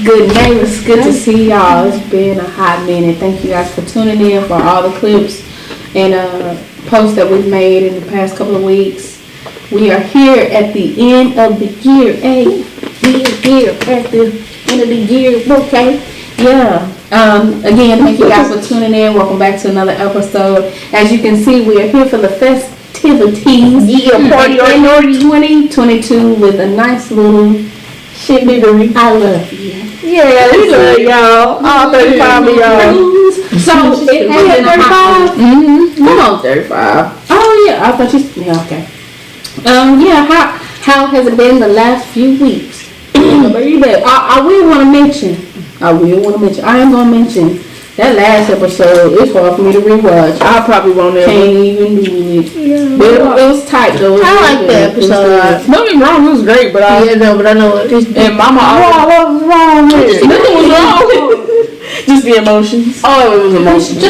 Good neighbors, good to see y'all. It's been a hot minute. Thank you guys for tuning in for all the clips and posts that we've made in the past couple of weeks. We are here at the end of the year. Hey, here at the end of the year. Okay. Yeah. Again, thank you guys for tuning in. Welcome back to another episode. As you can see, we are here for the festivities. Yeah, party on 2022 with a nice little shit-niggery. I love you. Yeah, we love y'all. All 35 of y'all. So, it has been 35? Mm-hmm. Come on, 35. Oh, yeah. I thought you... Yeah, okay. Yeah, how has it been the last few weeks? I will want to mention. I am going to mention that last episode. It's hard for me to rewatch. I probably won't ever. Can't even do it. Yeah. But it was tight though. I like that episode. Don't get me wrong, it was great, but I know, but I know it. And Mama, what was wrong with it? Nothing was wrong with it. Just the emotions. Oh, it was emotions.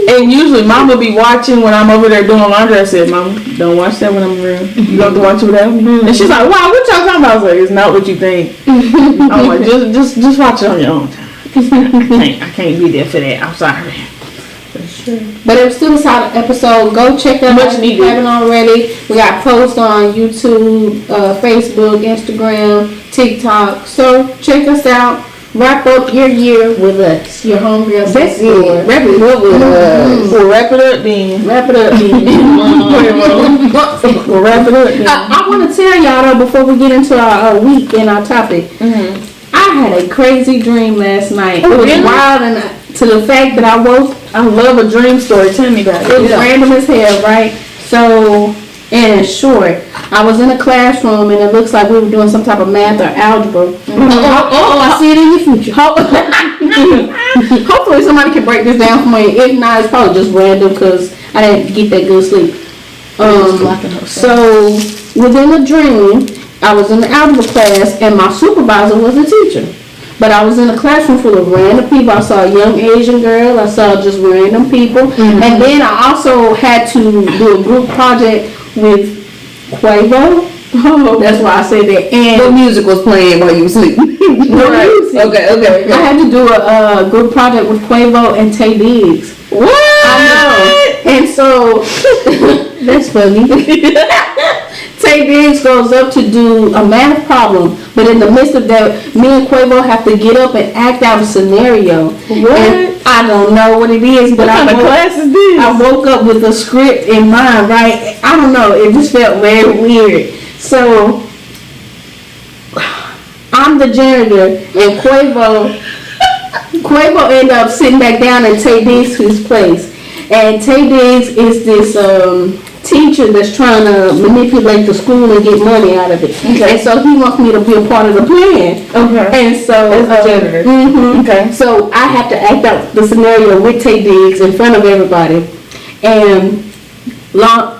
And usually Mama be watching when I'm over there doing laundry. I said, Mama, don't watch that when I'm around. You don't have to watch it without me. And she's like, wow, what y'all talking about? I was like, it's not what you think. I'm like, just watch it on your own time. I can't be there for that. I'm sorry. But it was still a solid episode. Go check that out if you haven't already. We got posts on YouTube, Facebook, Instagram, TikTok. So check us out. Wrap up your year with us. Your homegirls. That's it. Wrap it up with us. We'll wrap it up then. We'll wrap it up then. I want to tell y'all though before we get into our week and our topic. Mm-hmm. I had a crazy dream last night. It was wild and to the fact that I love a dream story. Tell me about it. It was random as hell, right? So, in short, I was in a classroom and it looks like we were doing some type of math or algebra. I see it in your future. Hopefully somebody can break this down for me. If not, it's probably just random because I didn't get that good sleep. So, within the dream, I was in the algebra class and my supervisor was a teacher. But I was in a classroom full of random people. I saw a young Asian girl. I saw just random people. Mm-hmm. And then I also had to do a group project with Quavo. Oh, that's why I said that. And the music was playing while you were sleeping. Right. Okay. I had to do a group project with Quavo and Tay Diggs. What? I know. And so, that's funny. Tay Diggs goes up to do a math problem, but in the midst of that, me and Quavo have to get up and act out a scenario. What? And I don't know what it is, but I woke up with a script in mind, right? I don't know. It just felt very weird. So, I'm the janitor, and Quavo ended up sitting back down in Tay Diggs' place. And Tay Diggs is this teacher that's trying to manipulate the school and get money out of it. Okay. And so he wants me to be a part of the plan. Okay. And so as the janitor. Mm-hmm. Okay. So I have to act out the scenario with Tay Diggs in front of everybody. And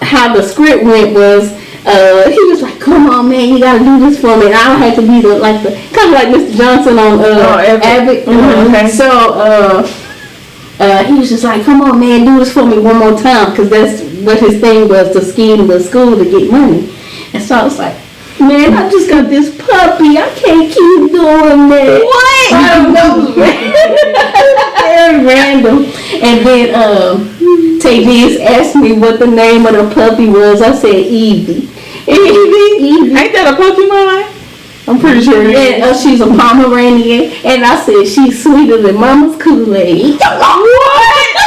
how the script went was he was like, "Come on, man, you gotta do this for me." And I had to be the kind of like Mr. Johnson on Abbott. Mm-hmm. Okay. So he was just like, "Come on, man, do this for me one more time," because that's what his thing was, to scheme the school to get money. And so I was like, "Man, I just got this puppy. I can't keep doing that." What? I don't know. Very random. And then Tay Diggs asked me what the name of the puppy was. I said Evie. Evie? Ain't that a Pokemon? I'm pretty sure it is. And she's a Pomeranian. And I said she's sweeter than Mama's Kool-Aid. What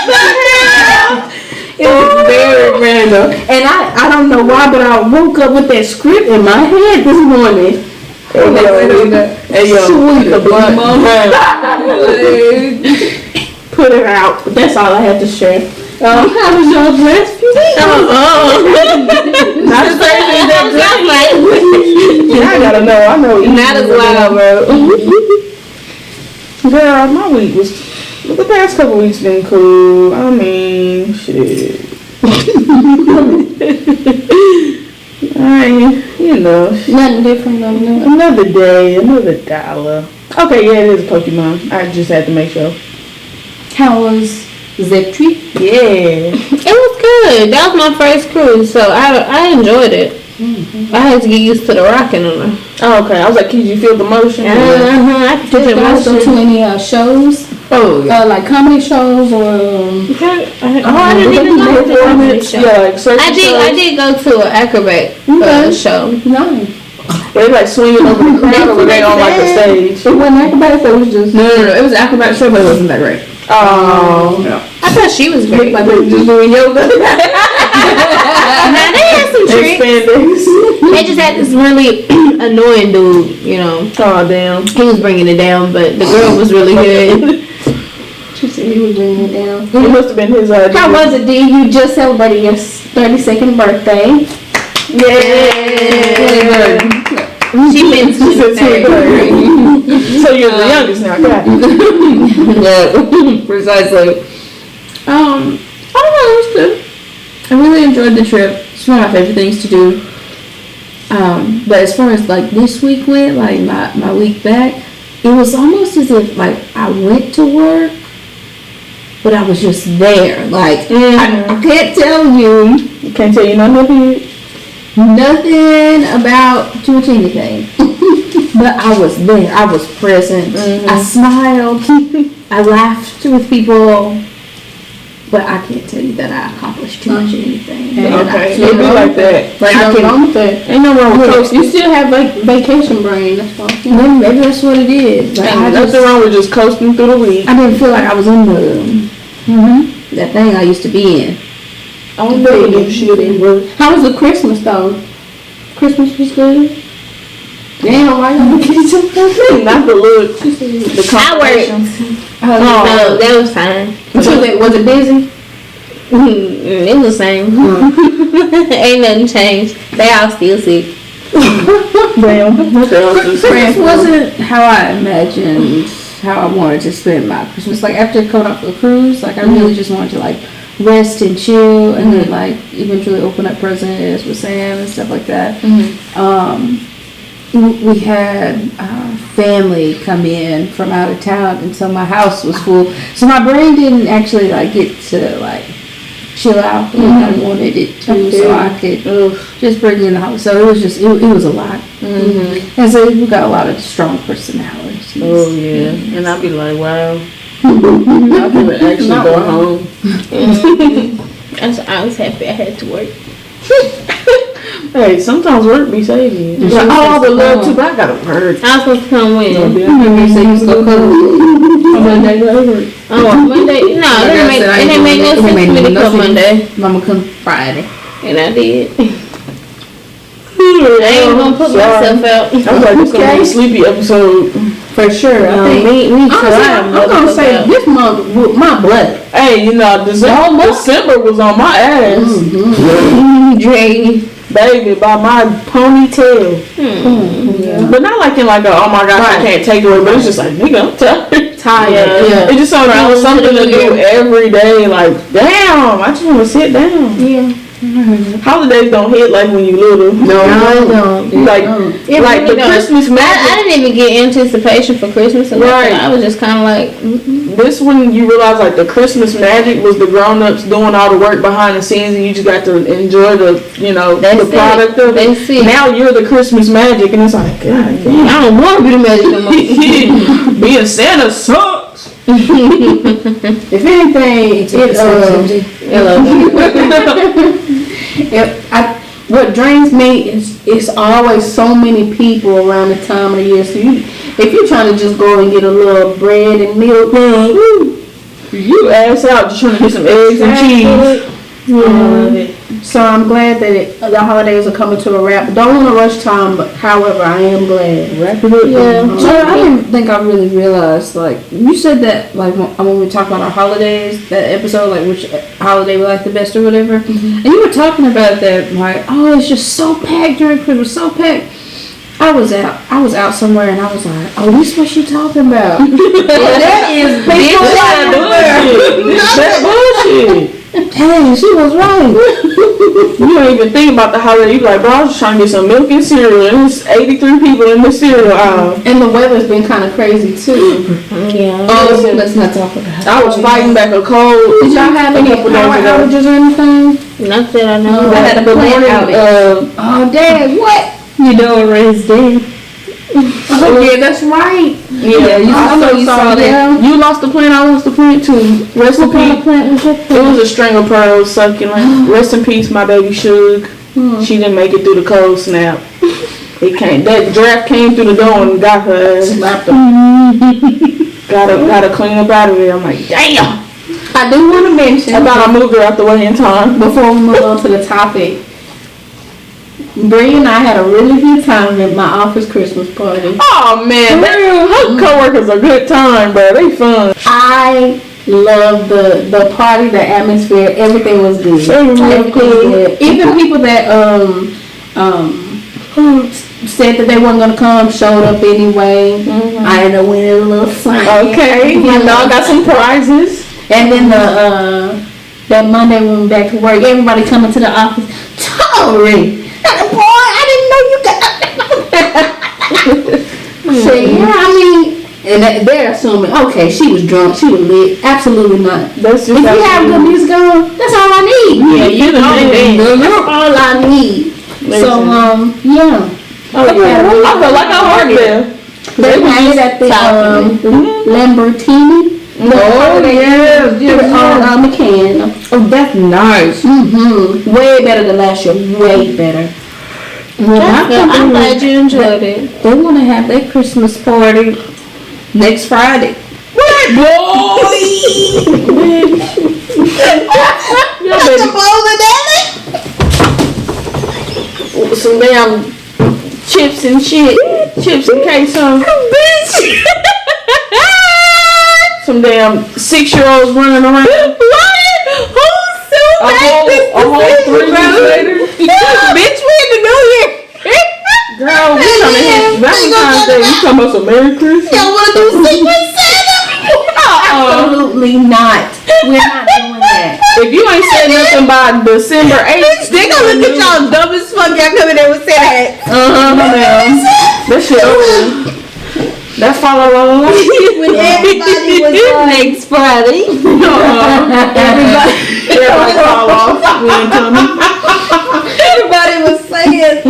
the hell? It was very random. And I don't know why, but I woke up with that script in my head this morning. Hey, yo. Sweet the blunt. Put it out. That's all I have to share. How was y'all's last few days? Not as crazy as that dress night. I gotta know. I know. Not as loud, bro. Girl, my week was... The past couple weeks been cool. I mean, shit. Nothing different. Another day, another dollar. Okay, yeah, it is a Pokemon. I just had to make sure. How was the trip? Yeah. It was good. That was my first cruise, so I enjoyed it. I had to get used to the rocking on her. Oh, okay. I was like, could you feel the motion? I could feel the motion. Go to any shows? Oh, yeah. Like comedy shows or? I didn't even go to a comedy show. Yeah, like I did go to an acrobat show. Nice. They like swinging over the crowd, or were they on like a stage? It wasn't acrobat. It was just No. It was an acrobat show, but it wasn't that great. Oh. Yeah. I thought she was great. Like they were just doing yoga. Now they had some tricks. They just had this really annoying dude, you know. Oh damn. He was bringing it down, but the girl was really good. She said he was bringing it down. It must have been his idea. How was it, D? You just celebrated your 32nd birthday. Yeah. She finished in the third grade. So you're the youngest now, got it. Yeah, precisely. I don't know, it was good. I really enjoyed the trip. It's one of my favorite things to do. But as far as like this week went, like my week back, it was almost as if like I went to work, but I was just there. Like I can't tell you. Can't tell you nothing about too much anything. But I was there. I was present. I smiled. I laughed with people. But I can't tell you that I accomplished too much anything. Okay, it'd be like that. Like, ain't no wrong with coasting. You still have vacation brain. That's why. Maybe that's what it is. Like, Ain't nothing wrong with just coasting through the week. I didn't feel like I was in that thing I used to be in. I don't know if shit. How was the Christmas though? Christmas was good. Damn, why you get your Not the look. The I no, that was fine. Was it busy? It was the same. Ain't nothing changed. They all still sick. Damn. Christmas wasn't how I imagined how I wanted to spend my Christmas. Like after coming off the cruise, like I really just wanted to like rest and chill, and then like eventually open up presents with Sam and stuff like that. We had family come in from out of town, and so my house was full. So my brain didn't actually like get to like chill out the way I wanted it to, so I could just bring in the house. So it was just it was a lot, and so we got a lot of strong personalities. Oh yeah, and I'd be like, wow, I can actually go home. I was happy I had to work. Hey, sometimes work be saving you. Like, I would love to, but I gotta work. I was supposed to come when? You said you was gonna come Monday, Monday. Oh, Monday? No, it didn't make no sense for me to come Monday. Mama come Friday. And I did. I ain't gonna put myself out. I was like, it's gonna be a sleepy episode. For sure. I think. I'm gonna say this month with my blood. Hey, you know, December was on my ass. Dre. Baby, by my ponytail. But not like in like a, oh my gosh, I can't take it away. But it's just like, nigga, I'm tired. Yeah. It's just something to do every day. Like, damn, I just want to sit down. Yeah. Holidays don't hit like when you little. No, I don't. Like the Christmas magic. I didn't even get anticipation for Christmas and nothing. I was just kind of like. This when you realize like the Christmas magic was the grown-ups doing all the work behind the scenes, and you just got to enjoy the the product of it. Now you're the Christmas magic, and it's like, God damn, I don't want to be the magic no more. Being Santa sucks. If anything, what drains me is it's always so many people around the time of the year. So if you're trying to just go and get a little bread and milk, you ass out just trying to get some eggs and cheese. So I'm glad that the holidays are coming to a wrap. Don't want to rush time, but however, I am glad. Wrap it up. Yeah. So I didn't think I really realized, like, you said that, like, when we talk about our holidays, that episode, like, which holiday we like the best or whatever, and you were talking about that, like, oh, it's just so packed during Christmas, so packed. I was out somewhere, and I was like, oh, this is what she talking about. That is bullshit. Dang, she was right. You don't even think about the holiday. You be like, bro, I was just trying to get some milk and cereal, and there's 83 people in the cereal aisle. And the weather's been kind of crazy too. Yeah. Let's not talk about it. I was fighting back a cold. Did y'all have any power outages or anything? Not that I know. I had a plant outage. Oh, Dad, what? You know, raised dead. Oh, yeah, that's right. Yeah, I know you saw that. You lost the plant, I lost the plant too. Rest in peace. It was a string of pearls succulent. Rest in peace, my baby Suge. She didn't make it through the cold snap. That draft came through the door and got her ass, slapped her. Gotta clean up out of there. I'm like, damn. I do want to mention. I thought I moved her out the way in time. Before we move on to the topic, Bree and I had a really good time at my office Christmas party. Oh man, her coworkers are good time, bro. They fun. I love the party, the atmosphere, everything was good. Everything was good. Even people that said that they weren't gonna come showed up anyway. I ended up winning a little something. Okay, my dog got some prizes. And then that Monday when we went back to work, everybody coming to the office. Tori, boy, I didn't know you got. So yeah, I mean, and they're assuming, okay, she was drunk, she was lit. Absolutely not. That's just if you have good music on, that's all I need. Yeah, you know that's all I need. So yeah. Oh yeah, I feel like I heard them. They had it at the Lamborghini. Oh yeah, on McCann. Oh, that's nice. Way better than last year. Way better. I'm glad you enjoyed it. They want to have their Christmas party next Friday. What? Boy! Some damn chips and shit. Chips and queso. Bitch! Some damn 6-year-olds running around. What? Who's so A whole 3 weeks later. Bitch, we in the New Year. Girl, we trying to hit Valentine's Day. You talking about some Merry Christmas? Y'all want to do Secret Santa? Absolutely not. We're not doing that. If you ain't said nothing by December 8th, They gonna look at y'all dumb as fuck. Y'all coming there with that. That shit over. That follow When everybody was next Friday. Everybody fall off. Everybody was saying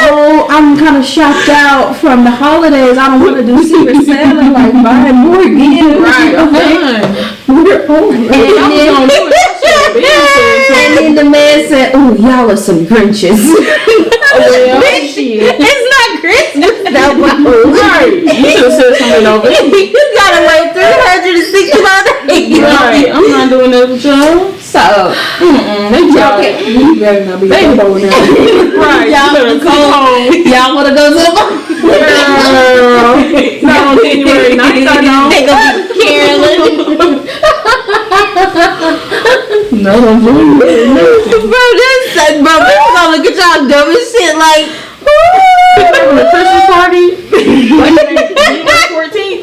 Oh, I'm kind of shocked out from the holidays. I don't want to do Secret Santa, like buying more gifts. Right, I'm done. We're over. And then the man said, "Oh, y'all are some Grinches." Bitch, it's not Christmas. That was Right. You should have said something over there. You gotta wait 365 days. Right. I'm not doing that with y'all. So, They joking. you better not be going now. Right. Y'all You better come home. Y'all wanna go to the bar? Girl. Not on January 9th, I know. They gonna be caroling. No, don't do it. Bro, bro, people gonna look at y'all dumb as shit like, Having a Christmas party? Like January 14th?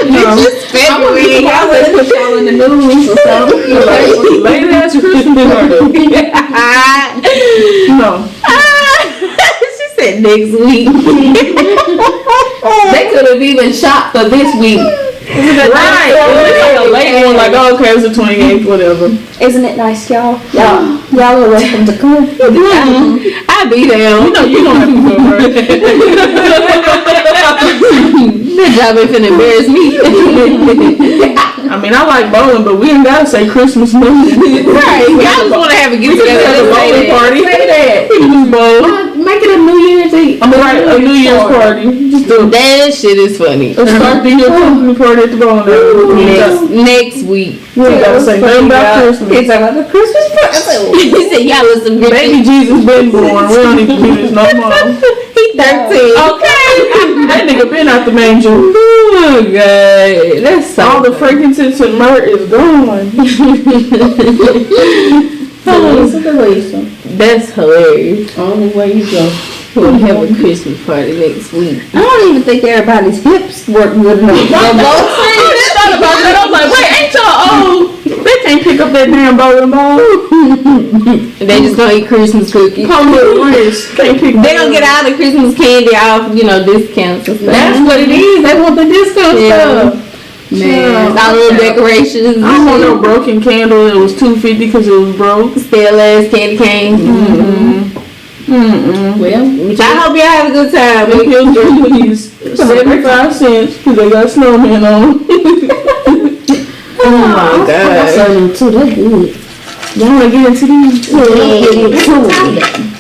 it's just February. I would put y'all in the news or something. Late ass Christmas party. No. She said next week. They could have even shot for this week. Right. It's like a late one, like, oh, okay, it's the 28th, whatever. Isn't it nice, y'all? Y'all are welcome to come. I'll be there. You know you don't have to go, right? That job ain't finna embarrass me. I mean, I like bowling, but we ain't gotta say Christmas movie. Right. Y'all just wanna have a get together At a bowling party. Say that. We can just bowl. Make it a New Year's Eve. I mean, right, a New Year's party. Just do it. That shit is funny. Let's start the year company party at the bowling alley. Next week. We ain't gotta say nothing about Christmas. It's about the Christmas party. He said y'all was some good Baby Jesus been born. We don't need to do this no more. He 13. Okay. That nigga been out the manger. Oh god. That's so All the frankincense and myrrh is gone. That's hilarious. Only way you go. We'll have a Christmas party next week. I don't even think everybody's hips work good enough. I thought about that. I was like, wait, ain't y'all old? They can't pick up that damn bowling ball. They just gonna eat Christmas cookies. Come little wrist. Can't pick They gonna get all the Christmas candy off, discounts and stuff. That's what it is. They want the discount stuff. Man, All little decorations. I don't want no broken candle. It was $2.50 because it was broke. Still as candy cane. Well, I hope y'all have a good time. Make your drink, please. 75 cents because they got snowman on. Oh my I god. saw them too. They're good. Y'all want to get into these?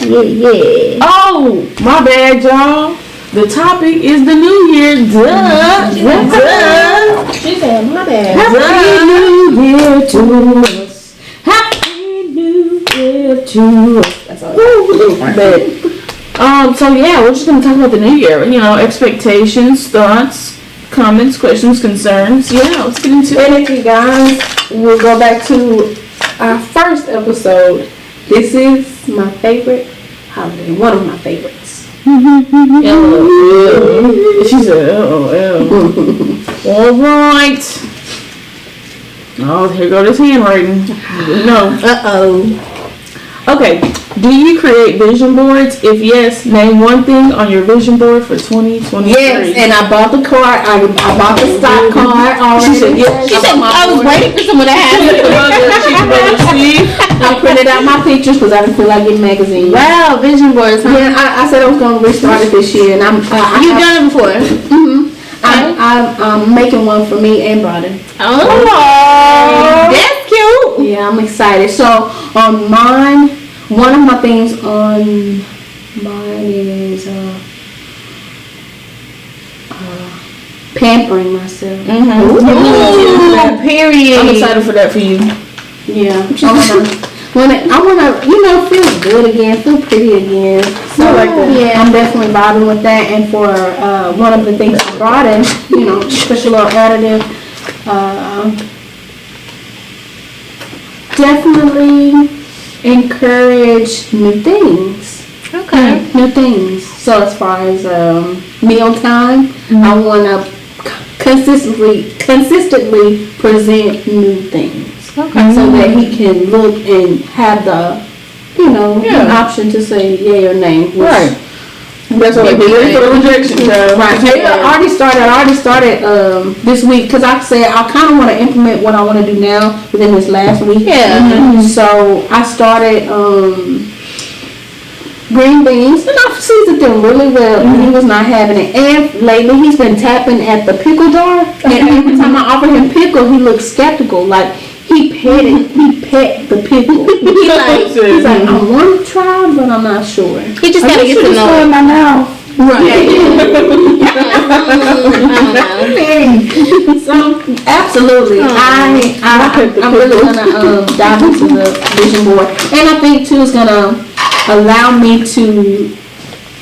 Yeah. Oh, my bad, y'all. The topic is the new year. Duh. She said, my bad. Happy New Year to us. Happy New Year to us. That's all. But, so yeah, we're just gonna talk about the new year. You know, expectations, thoughts, comments, questions, concerns. Yeah, let's get into it. And if you guys will go back to our first episode, this is my favorite holiday. One of my favorites. She said, all right. Oh, here go this handwriting. No. Okay. Do you create vision boards? If yes, name one thing on your vision board for 2023. Yes, and I bought the card. I bought the stock card already. She said, yes. She said, I was waiting for someone to have it. I printed out my pictures because I didn't feel like getting magazines. Wow, vision boards. Huh? Yeah, I said I was going to restart it this year, and You've done it before. I'm making one for me and Brother. Oh, that's cute. Yeah, I'm excited. So on mine, one of my things on mine is pampering myself. Ooh, period. I'm excited for that for you. Yeah, I wanna, feel good again, feel pretty again. So I like that. yeah, I'm definitely vibing with that. And for one of the things I brought in, special little additive, definitely encourage new things. Okay. New things. So as far as meal time, I wanna consistently present new things. Okay. So that he can look and have the, an option to say yay or nay. Right. That's what I get ready for the rejection, child. Right. Hey, I already started this week because I said I kind of want to implement what I want to do now within this last week. Yeah. So I started green beans, and I've seasoned them really well, and he was not having it. And lately he's been tapping at the pickle jar, and every time I offer him pickle, he looks skeptical. Like he pet the pickle. He's like, I want to try, but I'm not sure. He just gotta get to know it. my mouth. Right. So absolutely, I'm really gonna dive into the vision board, and I think too it's gonna allow me to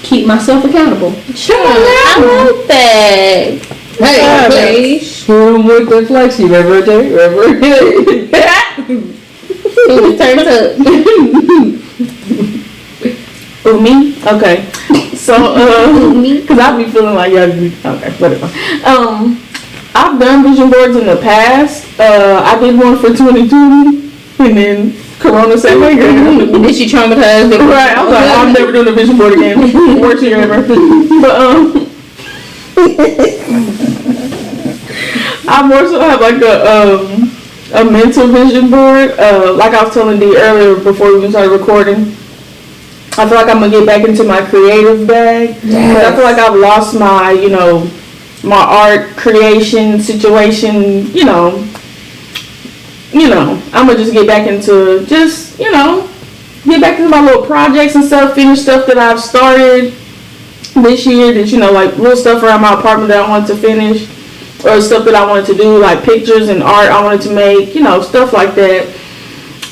keep myself accountable. Sure. I like that. Hey, shoot him with the flexi, reverend. It turns up. Oh, me? Okay. So, because I be feeling like y'all be, okay, whatever. I've done vision boards in the past. I did one for 2020, and then Corona set my girl. Did she traumatize the Right, I was like, I'm never doing a vision board again. Worst year ever. But, I more so have like a mental vision board. Like I was telling Dee earlier before we even started recording, I feel like I'm gonna get back into my creative bag. But I feel like I've lost my, my art creation situation. I'm gonna just get back into get back into my little projects and stuff, finish stuff that I've started this year. That like little stuff around my apartment that I wanted to finish. Or stuff that I wanted to do, like pictures and art I wanted to make, stuff like that.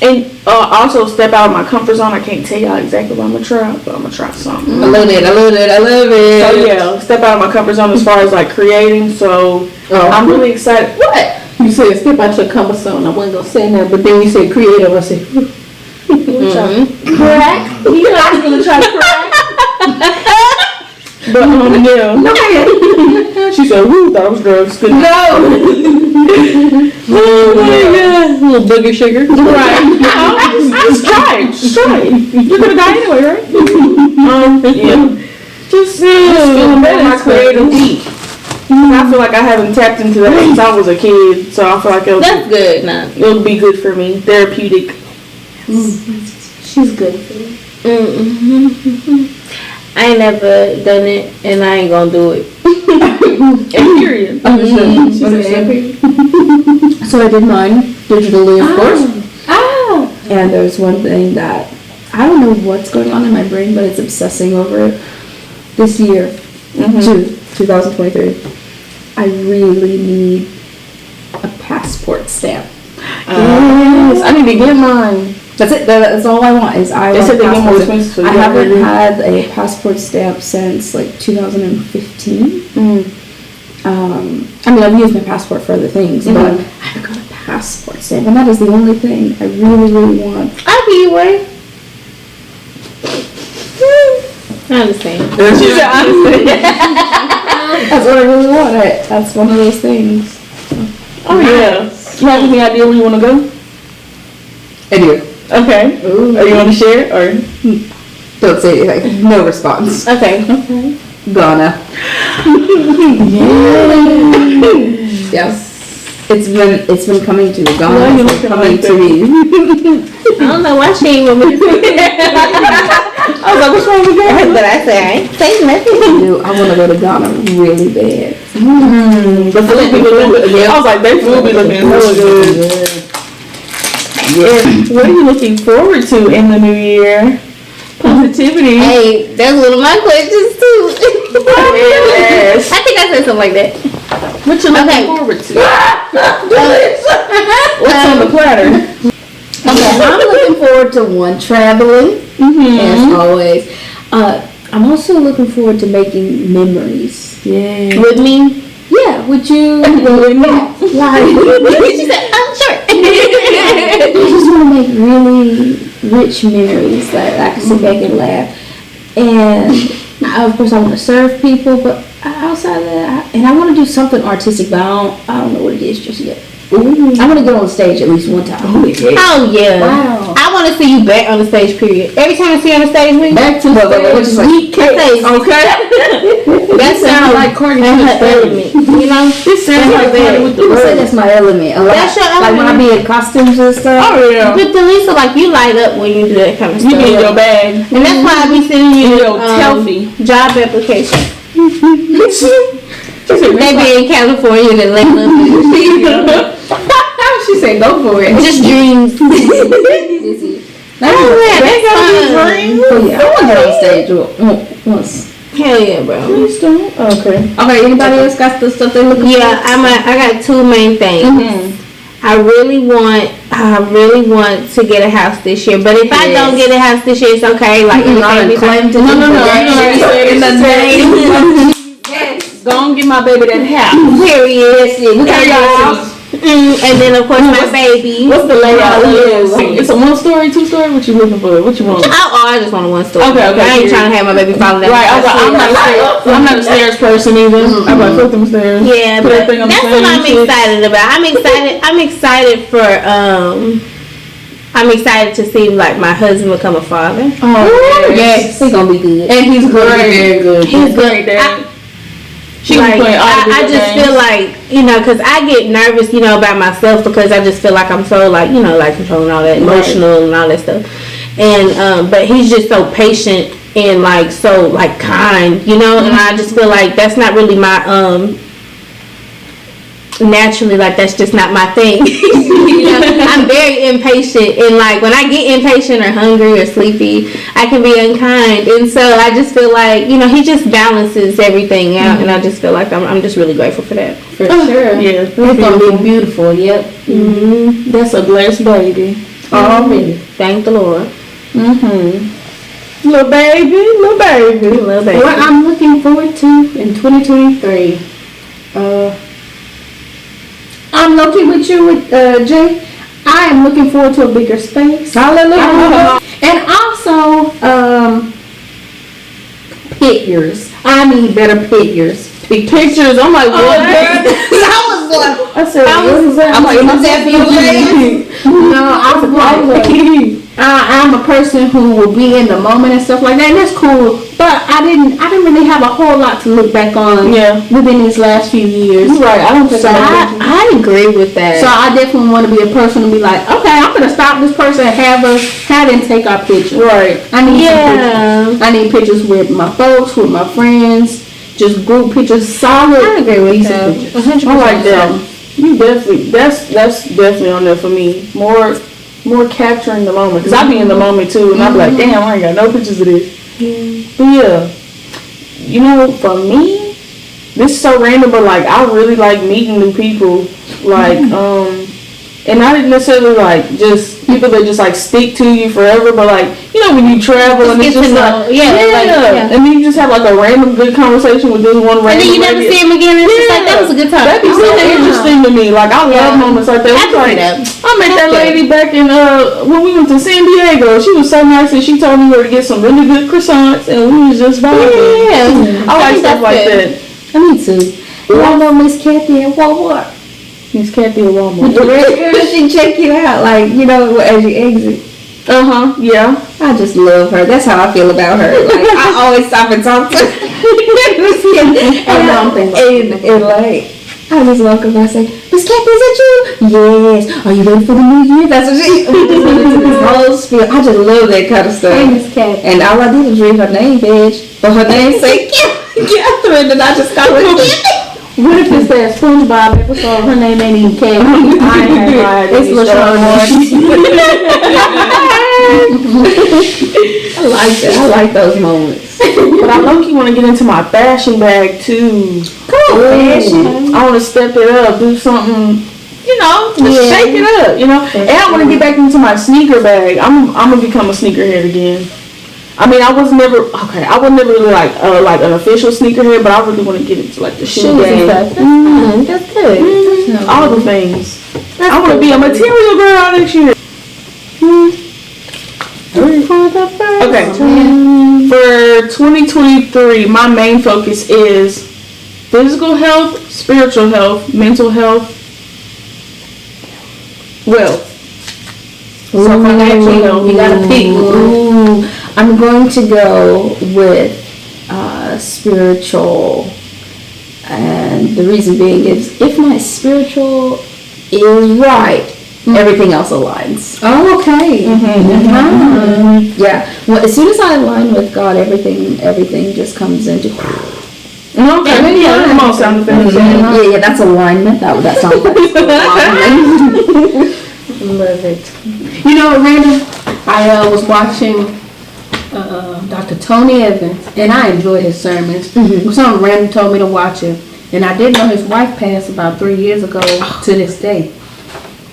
And also step out of my comfort zone. I can't tell y'all exactly what I'm going to try, but I'm going to try something. I love it. So yeah, step out of my comfort zone as far as like creating. So I'm really excited. What? You said step out your comfort zone. I wasn't going to say that, but then you said creative. I said, crack? You know I was going to try to crack. But yeah. no. She said, "Woo, thought it was drugs." Good. No. Oh my god. A little booger sugar. Right. Just try it. You're gonna die anyway, right? Yeah. Just feeling better. My creative heat. I feel like I haven't tapped into that since I was a kid, so I feel like That's good. Nah. It'll be good for me. Therapeutic. She's good for you. I ain't never done it, and I ain't gonna do it. And period. So I did mine digitally, of course. Oh. And there's one thing that I don't know what's going on in my brain, but it's obsessing over it. This year, 2023, I really need a passport stamp. Yes, I need to get mine. That's it. That's all I want. Is I want a passport stamp. I haven't had a passport stamp since like 2015. I mean, I've used my passport for other things, but I haven't got a passport stamp, and that is the only thing I really, really want. I'll be your way. I understand. That's what I really want. That's one of those things. Oh yeah. You have any idea where you want to go? I do. Okay. Ooh. Are you want to share or? Don't say anything. No response. Okay. Ghana. Yes. It's been coming to me. Ghana has been coming to me. I don't know why she ain't with me. I was like, what's wrong with that? But I said, I ain't saying nothing. I want to go to Ghana really bad. The food be looking. I was like, they food be looking so good. Yeah. What are you looking forward to in the new year? Positivity. Hey, that's one of my questions too. Yes. I think I said something like that. What you looking forward to? What's on the platter? Okay, I'm looking forward to traveling, as always. I'm also looking forward to making memories. Yeah. With me? Yeah, with you. With me. Like, She said, I'm sure. I just want to make really rich memories that I can sit back and laugh. And of course, I want to serve people, but outside of that, and I want to do something artistic, but I don't know what it is just yet. Ooh. I want to get on stage at least one time. Oh yeah. Wow. I want to see you back on the stage. Period. Every time I see you on the stage, we Back to the stage. okay. That sounds like Courtney her element. You know, This sounds like that with the People say words. that's my element. A lot. That's your Like when I be in costumes and stuff. Oh yeah. But Delisa, like you light up when you do that kind of You stuff. get your bag. And that's why I be sending you Your selfie. job application. She said, They be in California and Atlanta. She said, "Go for it." Just dreams. That's That's fun. Oh yeah, I want to get on stage once. Hell yeah, bro. Please don't. Okay. Okay, anybody else got the stuff they looking Yeah, I got two main things. I really want to get a house this year. But if I don't get a house this year, it's okay. Like claim to No. In the name. Go and get my baby that house. Period. We got your house. And then of course my baby. What's the layout? It's a 1-story, 2-story. What you looking for? What you want? I just want a 1-story. Okay. I ain't trying to have my baby falling down. Right. I'm not a stairs person either. I'm like, fuck them stairs. Yeah, Put but everything on the that's same what I'm shit. excited about. I'm excited to see like my husband become a father. Oh Yes, he's gonna be good. And he's great. Very good. He's great. She Like, playing all the I just games. feel like, because I get nervous, about myself because I just feel like I'm so like, like controlling all that, emotional and all that stuff. And, but he's just so patient and like, so like kind, and I just feel like that's not really my, naturally, like that's just not my thing. I'm very impatient, and like when I get impatient or hungry or sleepy, I can be unkind, and so I just feel like he just balances everything out, and I just feel like I'm just really grateful for that. For sure. Yeah, It's gonna be beautiful. Yep. That's a blessed baby. Already. Thank the Lord. Little baby. What I'm looking forward to in 2023. I'm looking with you with Jay. I am looking forward to a bigger space. Hallelujah. And also, pictures. I need better pictures. Pictures. I'm like, what? I said, what is that? I'm like, is that No, I'm a person who will be in the moment and stuff like that, and that's cool. but I didn't really have a whole lot to look back on. Within these last few years. Right. I don't think so. I agree with that. So I definitely want to be a person to be like, okay, I'm gonna stop this person and have them take our picture. Right. I need pictures with my folks, with my friends, just group pictures, solid. I agree with that. 100%. I like that. You definitely, that's definitely on there for me. More capturing the moment, because I be in the moment too, and I be like, damn, I ain't got no pictures of this. But yeah, you know, for me, this is so random, but like I really like meeting new people, like and I didn't necessarily like just people that just like stick to you forever, but like, you know, when you travel and it's just like, and then you just have like a random good conversation with this one random, and then you never see him again, and it's just like, that was a good time. That'd be so interesting to me. Like, I love moments like that. I met that lady back in when we went to San Diego. She was so nice, and she told me where to get some really good croissants, and we was just vibing. I like stuff like that. Me too. I know Miss Kathy at Walmart. Miss Kathy at Walmart. She check you out, like, you know, as you exit. Yeah. I just love her. That's how I feel about her. Like, I always stop and talk to her. and like, I just walk up and I say, Miss Kathy, is that you? Yes. Are you ready for the new year? That's what she this whole spiel. I just love that kind of stuff. Hey, Miss Kathy. And all I did was read her name, bitch. But her name say Catherine, and I just call her Kathy. What if it's that SpongeBob episode? Her name ain't even Kathy. I ain't heard it's LaShawn. I like that. I like those moments. But I low-key want to get into my fashion bag too. Cool. Fashion. I want to step it up, do something, you know, just shake it up, you know. And I want to get back into my sneaker bag. I'm gonna become a sneakerhead again. I mean, I was never really like an official sneakerhead, but I really want to get into like the shoe game. That's good. Mm-hmm. All the things. I want to be a material girl next year. Okay. For 2023, my main focus is physical health, spiritual health, mental health, wealth. So financial health. You gotta pick. Ooh, I'm going to go with spiritual, and the reason being is if my spiritual is right, everything else aligns. Oh, okay. Yeah. Well, as soon as I align with God, everything just comes into. Okay. Yeah, come on, sound effects. Yeah, that's alignment. That sounds like alignment. Love it. You know, Randall, I was watching Dr. Tony Evans, and I enjoyed his sermons. Some random told me to watch it, and I didn't know his wife passed about 3 years ago to this day.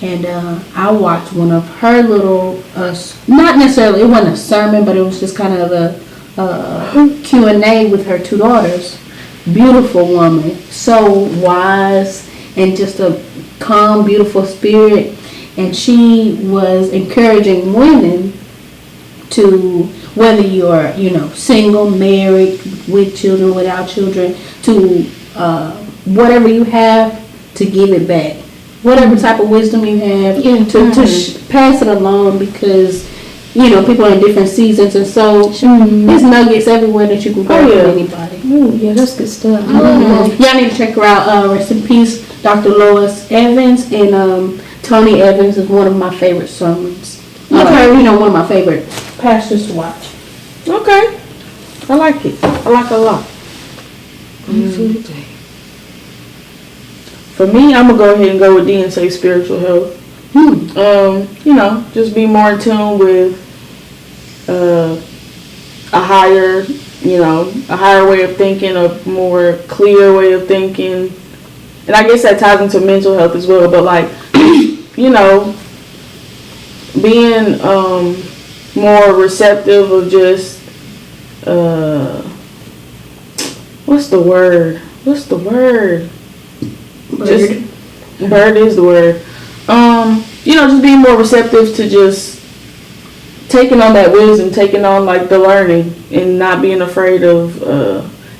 And I watched one of her little, not necessarily, it wasn't a sermon, but it was just kind of a Q&A with her two daughters. Beautiful woman, so wise, and just a calm, beautiful spirit. And she was encouraging women to, whether you're, single, married, with children, without children, to whatever you have, to give it back. Whatever type of wisdom you have, to pass it along, because, people are in different seasons, and so there's nuggets everywhere that you can grab from anybody. Ooh, yeah, that's good stuff. Y'all need to check her out. Rest in peace, Dr. Lois Evans, and Tony Evans is one of my favorite sermons. One of my favorite pastors to watch. Okay. I like it. I like it a lot. For me, I'm going to go ahead and go with D and say spiritual health. Just be more in tune with a higher way of thinking, a more clear way of thinking. And I guess that ties into mental health as well, but like, being more receptive of just, what's the word? Bird is the word. Just being more receptive to just taking on that wisdom, taking on like the learning, and not being afraid of,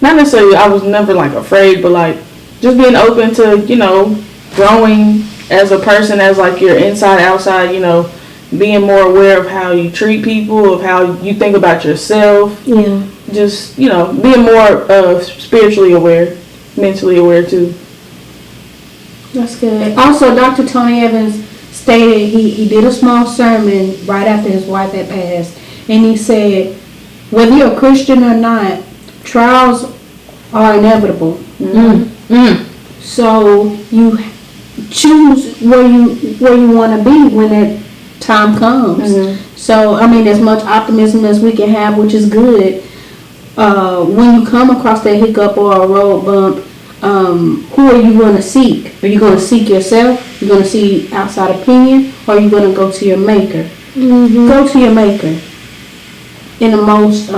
not necessarily, I was never like afraid, but like just being open to, growing as a person, as like your inside, outside, being more aware of how you treat people, of how you think about yourself. just, being more spiritually aware, mentally aware too. That's good. Also, Dr. Tony Evans stated he did a small sermon right after his wife had passed, and he said, whether you're a Christian or not, trials are inevitable. So you choose where you want to be when that time comes. So I mean, as much optimism as we can have, which is good. When you come across that hiccup or a road bump, who are you going to seek? Are you going to seek yourself? You're going to seek outside opinion, or are you going to go to your maker? Go to your maker in the most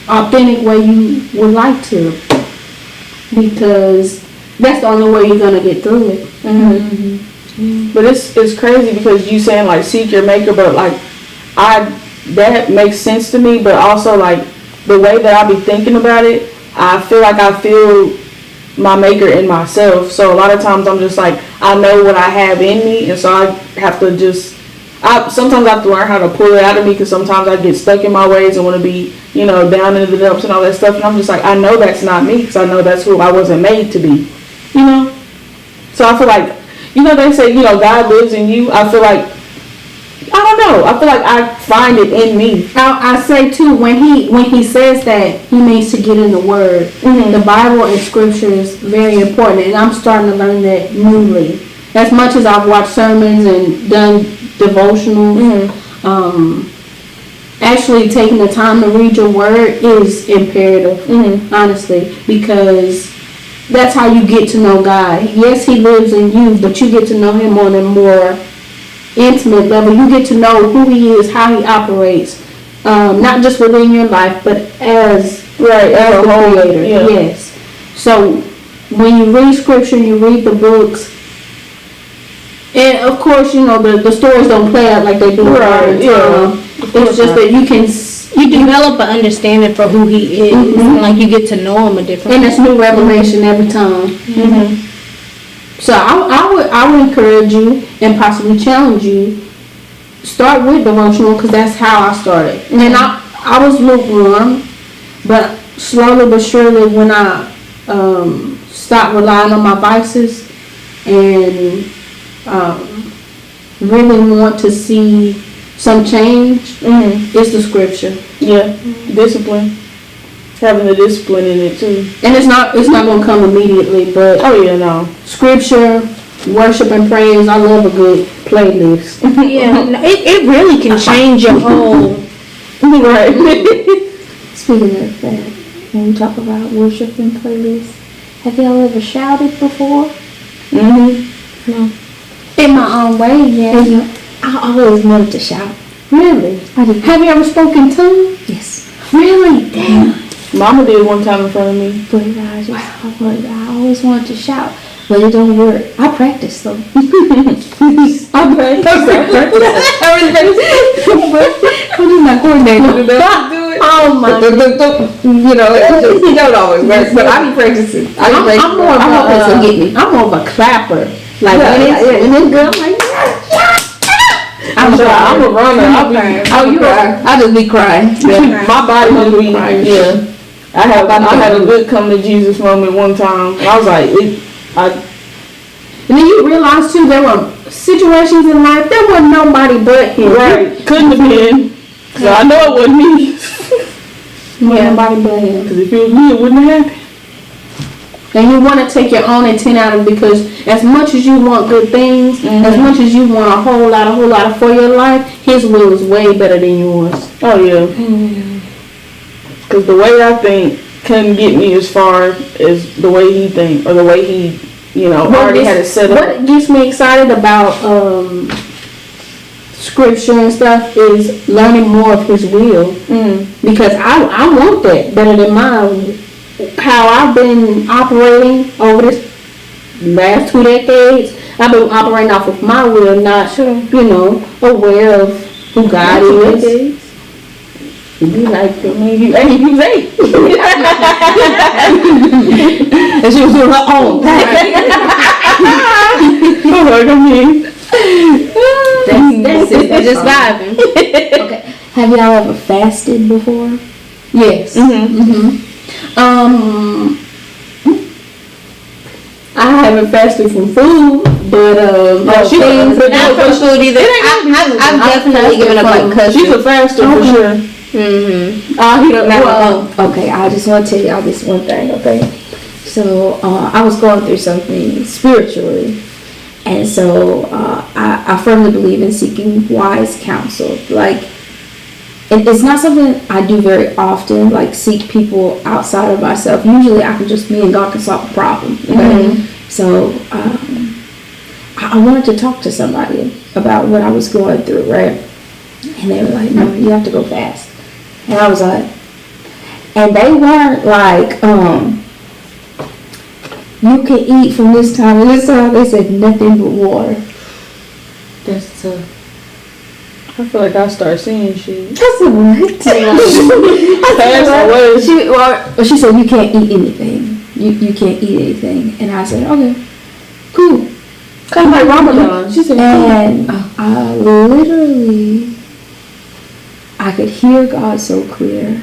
authentic way you would like to, because that's the only way you're going to get through it. But it's crazy because you saying like seek your maker, but like that makes sense to me, but also like the way that I be thinking about it, I feel like I feel my maker in myself. So a lot of times I'm just like, I know what I have in me, and so I have to sometimes I have to learn how to pull it out of me, because sometimes I get stuck in my ways and want to be, down into the dumps and all that stuff, and I'm just like, I know that's not me, because I know that's who I wasn't made to be, So I feel like, they say, God lives in you. I feel like, I don't know. I feel like I find it in me. I say too, when he says that, he means to get in the Word. The Bible and Scripture is very important, and I'm starting to learn that newly. As much as I've watched sermons and done devotionals, actually taking the time to read your Word is imperative, honestly, because that's how you get to know God. Yes, He lives in you, but you get to know Him on a more intimate level. You get to know who He is, how He operates, not just within your life, but as the Creator. Yes. So when you read Scripture, you read the books, and of course, the stories don't play out like they do. It's just that you develop an understanding for who He is, like you get to know Him a different way. And it's new revelation every time. So I would encourage you and possibly challenge you, start with devotional, because that's how I started. And I was lukewarm, but slowly but surely when I stopped relying on my vices and really want to see some change, it's the Scripture. Yeah, discipline. Having the discipline in it too. And it's not going to come immediately, but Scripture, worship and praise, I love a good playlist. It really can change your whole right. Speaking of that, when we talk about worship and playlist, have y'all ever shouted before? No. In my own way, yeah. I always wanted to shout. Really? I did. Have you ever spoken tongue? Yes. Really? Damn. Mama did one time in front of me. But I always wanted to shout, but it don't work. I practice though. I practice. I'm just not coordinating. Oh my God. It don't always work, but I be practicing. I'm more of a clapper. Like when it's good, I'm like, I'm a runner. I just be crying. My body was be crying. Yeah. I had a good come to Jesus moment one time. And I was like, and then you realize too, there were situations in life, there wasn't nobody but Him. Right. Couldn't have been. So I know it wasn't me. Nobody but Him. Because if it was me, it wouldn't have happened. And you want to take your own intent out of it, because as much as you want good things, as much as you want a whole lot for your life, His will is way better than yours. Oh yeah. Because the way I think couldn't get me as far as the way He think, or the way He, already had it set up. What gets me excited about Scripture and stuff is learning more of His will. Because I want that better than mine. How I've been operating over this last 2 decades, I've been operating off of my will, not aware of who God is. You like it. You was 8. And she was doing her own thing. That's it. Just vibing. Okay. Have y'all ever fasted before? Yes. I haven't fasted from food, but she Things but not from food either. I've definitely given up like custard. She's a faster for sure. Okay, I just want to tell y'all this one thing, okay? So, I was going through something spiritually, and so I firmly believe in seeking wise counsel. Like, it's not something I do very often, like seek people outside of myself. Usually I can just, me and God can solve a problem, okay? So, I wanted to talk to somebody about what I was going through, right? And they were like, no, you have to go fast. And I was like, and they weren't like, you can eat from this time to this time. They said nothing but water. That's tough. I feel like I start seeing shit. I said, what? She said, you can't eat anything. You can't eat anything. And I said, okay, cool. Kind of like Ramadan. She said, and I literally, I could hear God so clear.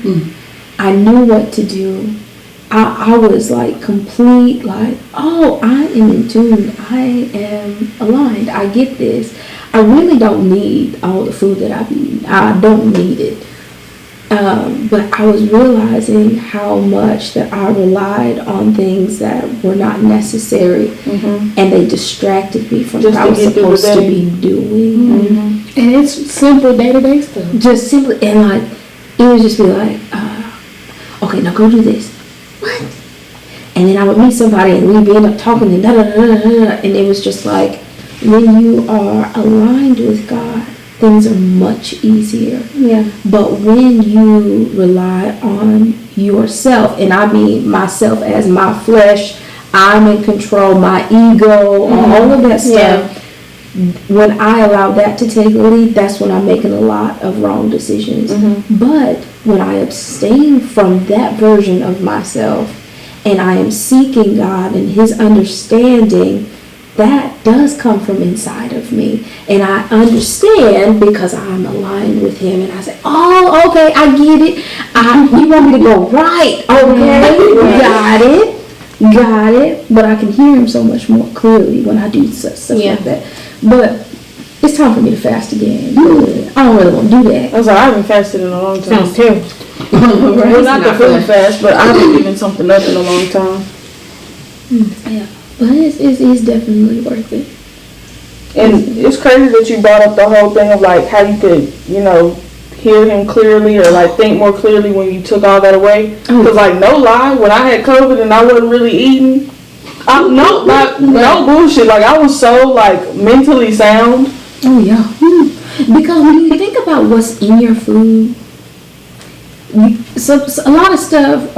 I knew what to do. I was like complete, like, oh, I am in tune. I am aligned. I get this. I really don't need all the food that I've eaten. I don't need it. But I was realizing how much that I relied on things that were not necessary, and they distracted me from what I was supposed to be doing. And it's simple day-to-day stuff. Just simply, and like, it would just be like, okay, now go do this. What? And then I would meet somebody and we'd end up talking and and it was just like, when you are aligned with God, things are much easier. Yeah. But when you rely on yourself, and I mean myself as my flesh, I'm in control, my ego, all of that stuff. When I allow that to take the lead, that's when I'm making a lot of wrong decisions. But when I abstain from that version of myself and I am seeking God and His understanding, that does come from inside of me. And I understand because I'm aligned with Him. And I say, oh, okay, I get it. You want me to go right. Okay, got it. But I can hear Him so much more clearly when I do stuff like that. But it's time for me to fast again. I don't really want to do that. I was like, I haven't fasted in a long time. Sounds terrible. Well, not the food fast, but I haven't given something up in a long time. Yeah, but it's definitely worth it. And it's crazy that you brought up the whole thing of like how you could, hear Him clearly or like think more clearly when you took all that away. Because like no lie, when I had COVID and I wasn't really eating, no bullshit. Like I was so like mentally sound. Oh yeah, because when you think about what's in your food, so a lot of stuff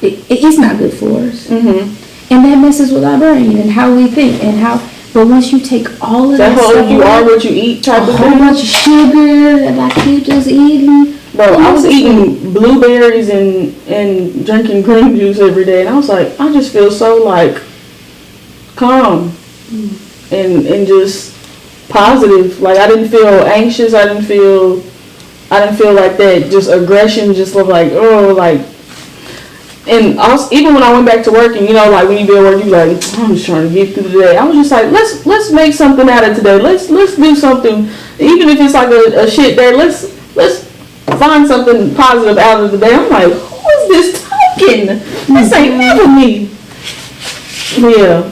it's not good for us, and that messes with our brain and how we think and how. But once you take all of that whole stuff, you are what you eat type of thing, a whole bunch of sugar that I keep just eating. Bro, I was eating blueberries and drinking green juice every day, and I was like, I just feel so like calm and just positive. Like I didn't feel anxious. I didn't feel like that. Just aggression. Just looked like And also, even when I went back to work, and like when you be at work, you like, I'm just trying to get through the day. I was just like, let's make something out of today. Let's do something, even if it's like a shit day. Let's find something positive out of the day. I'm like, who is this talking? This ain't never me. Yeah.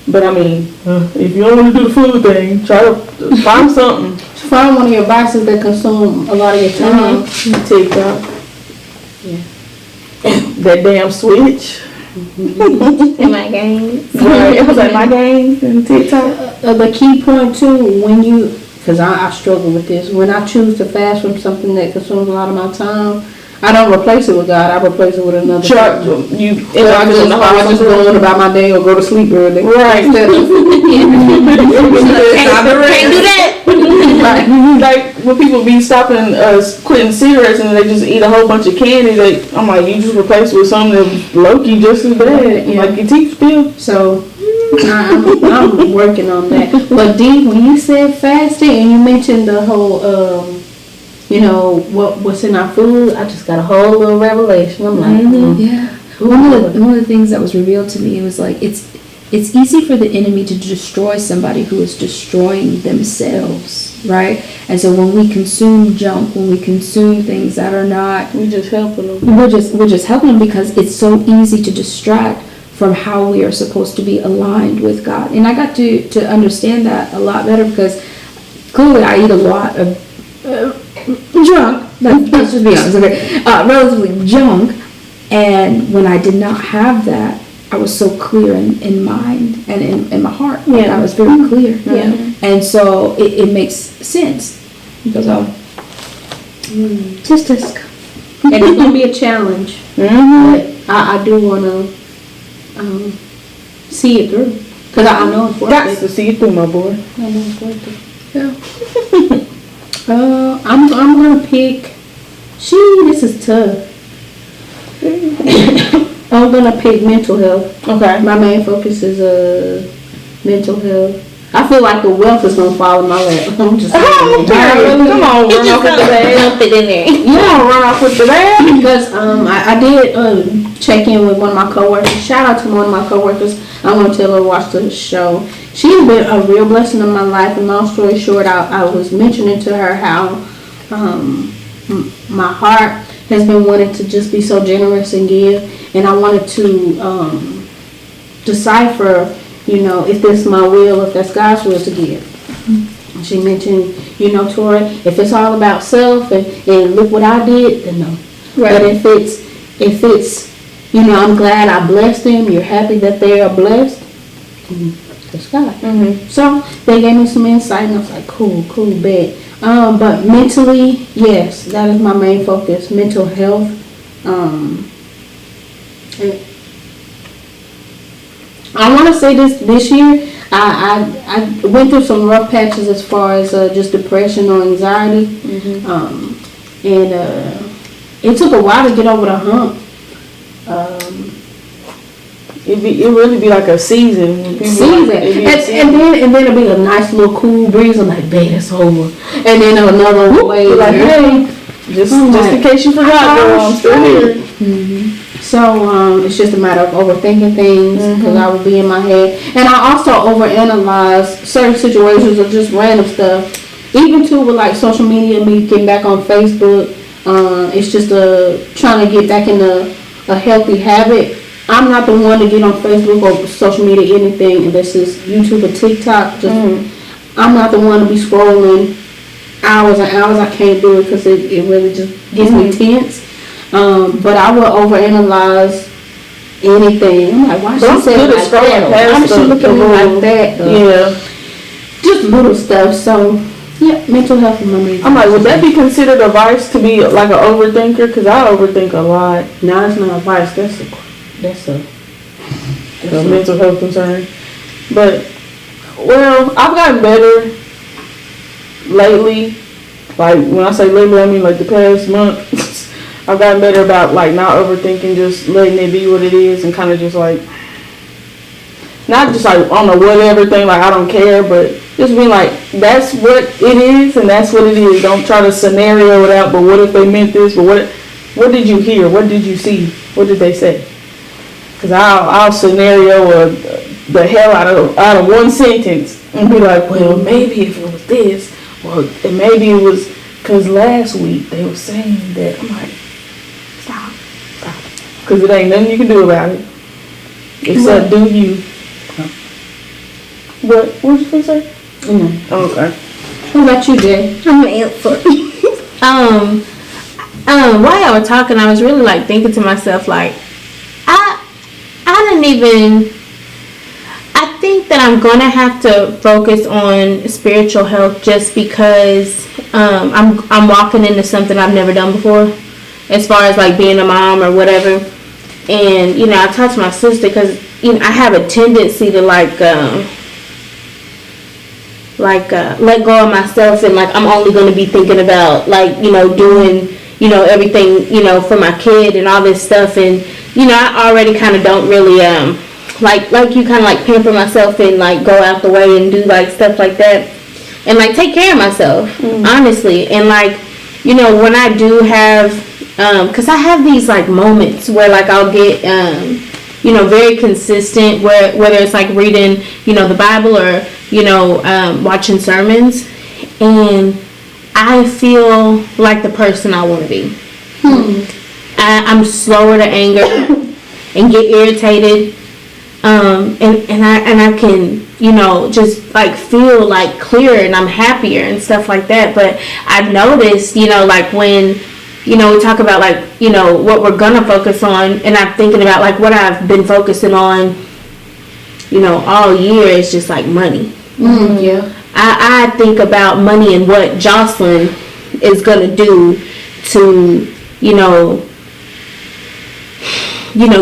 But I mean, if you don't want to do the food thing, try to find something. Find one of your vices that consume a lot of your time. TikTok. Yeah. That damn Switch. In my games. Right. It was like my games and TikTok. The key point too, when you, because I struggle with this, when I choose to fast from something that consumes a lot of my time, I don't replace it with God. I replace it with another. I just go on about my day or go to sleep early. Right. Can't do that. Like when people be stopping quitting cigarettes and they just eat a whole bunch of candy, I'm like, you just replace it with something that's low-key just as bad. Yeah. Like your teeth spill. So I'm working on that. But Dee, when you said fasting and you mentioned the whole you know, what's in our food, I just got a whole little revelation. I'm like, yeah. One of the things that was revealed to me was like it's easy for the enemy to destroy somebody who is destroying themselves, right? And so when we consume junk, when we consume things that are not, we just helping them. We're just helping them because it's so easy to distract from how we are supposed to be aligned with God. And I got to understand that a lot better because clearly I eat a lot of junk. Let's just be honest, okay? Relatively junk. And when I did not have that, I was so clear in mind and in my heart. Yeah. I was very clear. Yeah. And so it makes sense. Because just and it's gonna be a challenge. But I do wanna see it through. Cause I know it's worth Got it. to see it through, my boy. I know it's worth it. Yeah. I'm gonna pick. This is tough. I'm gonna pick mental health. Okay. My main focus is mental health. I feel like the wealth is gonna fall in my lap. I'm just saying. Come on, run off with the bag. Dump it in there. Yeah, run off with the bag. Because I did check in with one of my coworkers. Shout out to one of my coworkers. I want to tell her to watch the show. She's been a real blessing in my life. And long story short, I was mentioning to her how my heart has been wanting to just be so generous and give, and I wanted to decipher, you know, if this is my will, if that's God's will to give. She mentioned, you know, Tori, if it's all about self and look what I did, then no. Right. But if it's, you know, I'm glad I blessed them, you're happy that they are blessed, that's God. So they gave me some insight, and I was like, cool, bet. But mentally, yes, that is my main focus. Mental health. I want to say this year, I went through some rough patches as far as just depression or anxiety, and it took a while to get over the hump. It really be like a season. And then it'll be a nice little cool breeze. I'm like, babe, it's over. And then another wave. Like, hey, just in case you forgot, girl, I'm still here. So it's just a matter of overthinking things because I would be in my head, and I also overanalyze certain situations or just random stuff. Even too with like social media, me getting back on Facebook. It's just trying to get back in a healthy habit. I'm not the one to get on Facebook or social media, anything, unless it's YouTube or TikTok. I'm not the one to be scrolling hours and hours. I can't do it because it really just gets me tense. But I will overanalyze anything. I'm like, why she say it like that? Why she look at me like that? Yeah. Just little stuff. So, yeah, mental health is my main. I'm like, would that be considered a vice to be like an overthinker? Because I overthink a lot. No, it's not a vice. That's a mental health concern. But, well, I've gotten better lately. Like, when I say lately, I mean like the past month. I've gotten better about like not overthinking, just letting it be what it is, and kind of just like, not just like on a whatever thing, like I don't care, but just being like, that's what it is and that's what it is. Don't try to scenario it out, but what if they meant this, but what did you hear, what did you see, what did they say? Because I'll scenario the hell out of one sentence and be like, well, maybe if it was this, well, and maybe it was because last week they were saying that. I'm like, stop. Because it ain't nothing you can do about it. Except do you. What was you going to say? Oh, okay. What about you, Jay? I'm an answer. While y'all were talking, I was really like thinking to myself, like, I think that I'm gonna have to focus on spiritual health just because I'm walking into something I've never done before, as far as like being a mom or whatever. And you know, I talked to my sister because you know I have a tendency to let go of myself, and like I'm only gonna be thinking about like you know doing you know everything you know for my kid and all this stuff, and you know I already kind of don't really like you kind of like pamper myself and like go out the way and do like stuff like that and like take care of myself honestly, and like you know, when I do have, cause I have these like moments where like I'll get, you know, very consistent, whether it's like reading, you know, the Bible or, you know, watching sermons, and I feel like the person I want to be. I'm slower to anger and get irritated, and I can, you know, just like feel like clearer and I'm happier and stuff like that. But I've noticed, you know, like when, you know, we talk about like, you know, what we're gonna focus on, and I'm thinking about like what I've been focusing on, you know, all year is just like money. Yeah. I think about money and what Jocelyn is gonna do to, you know,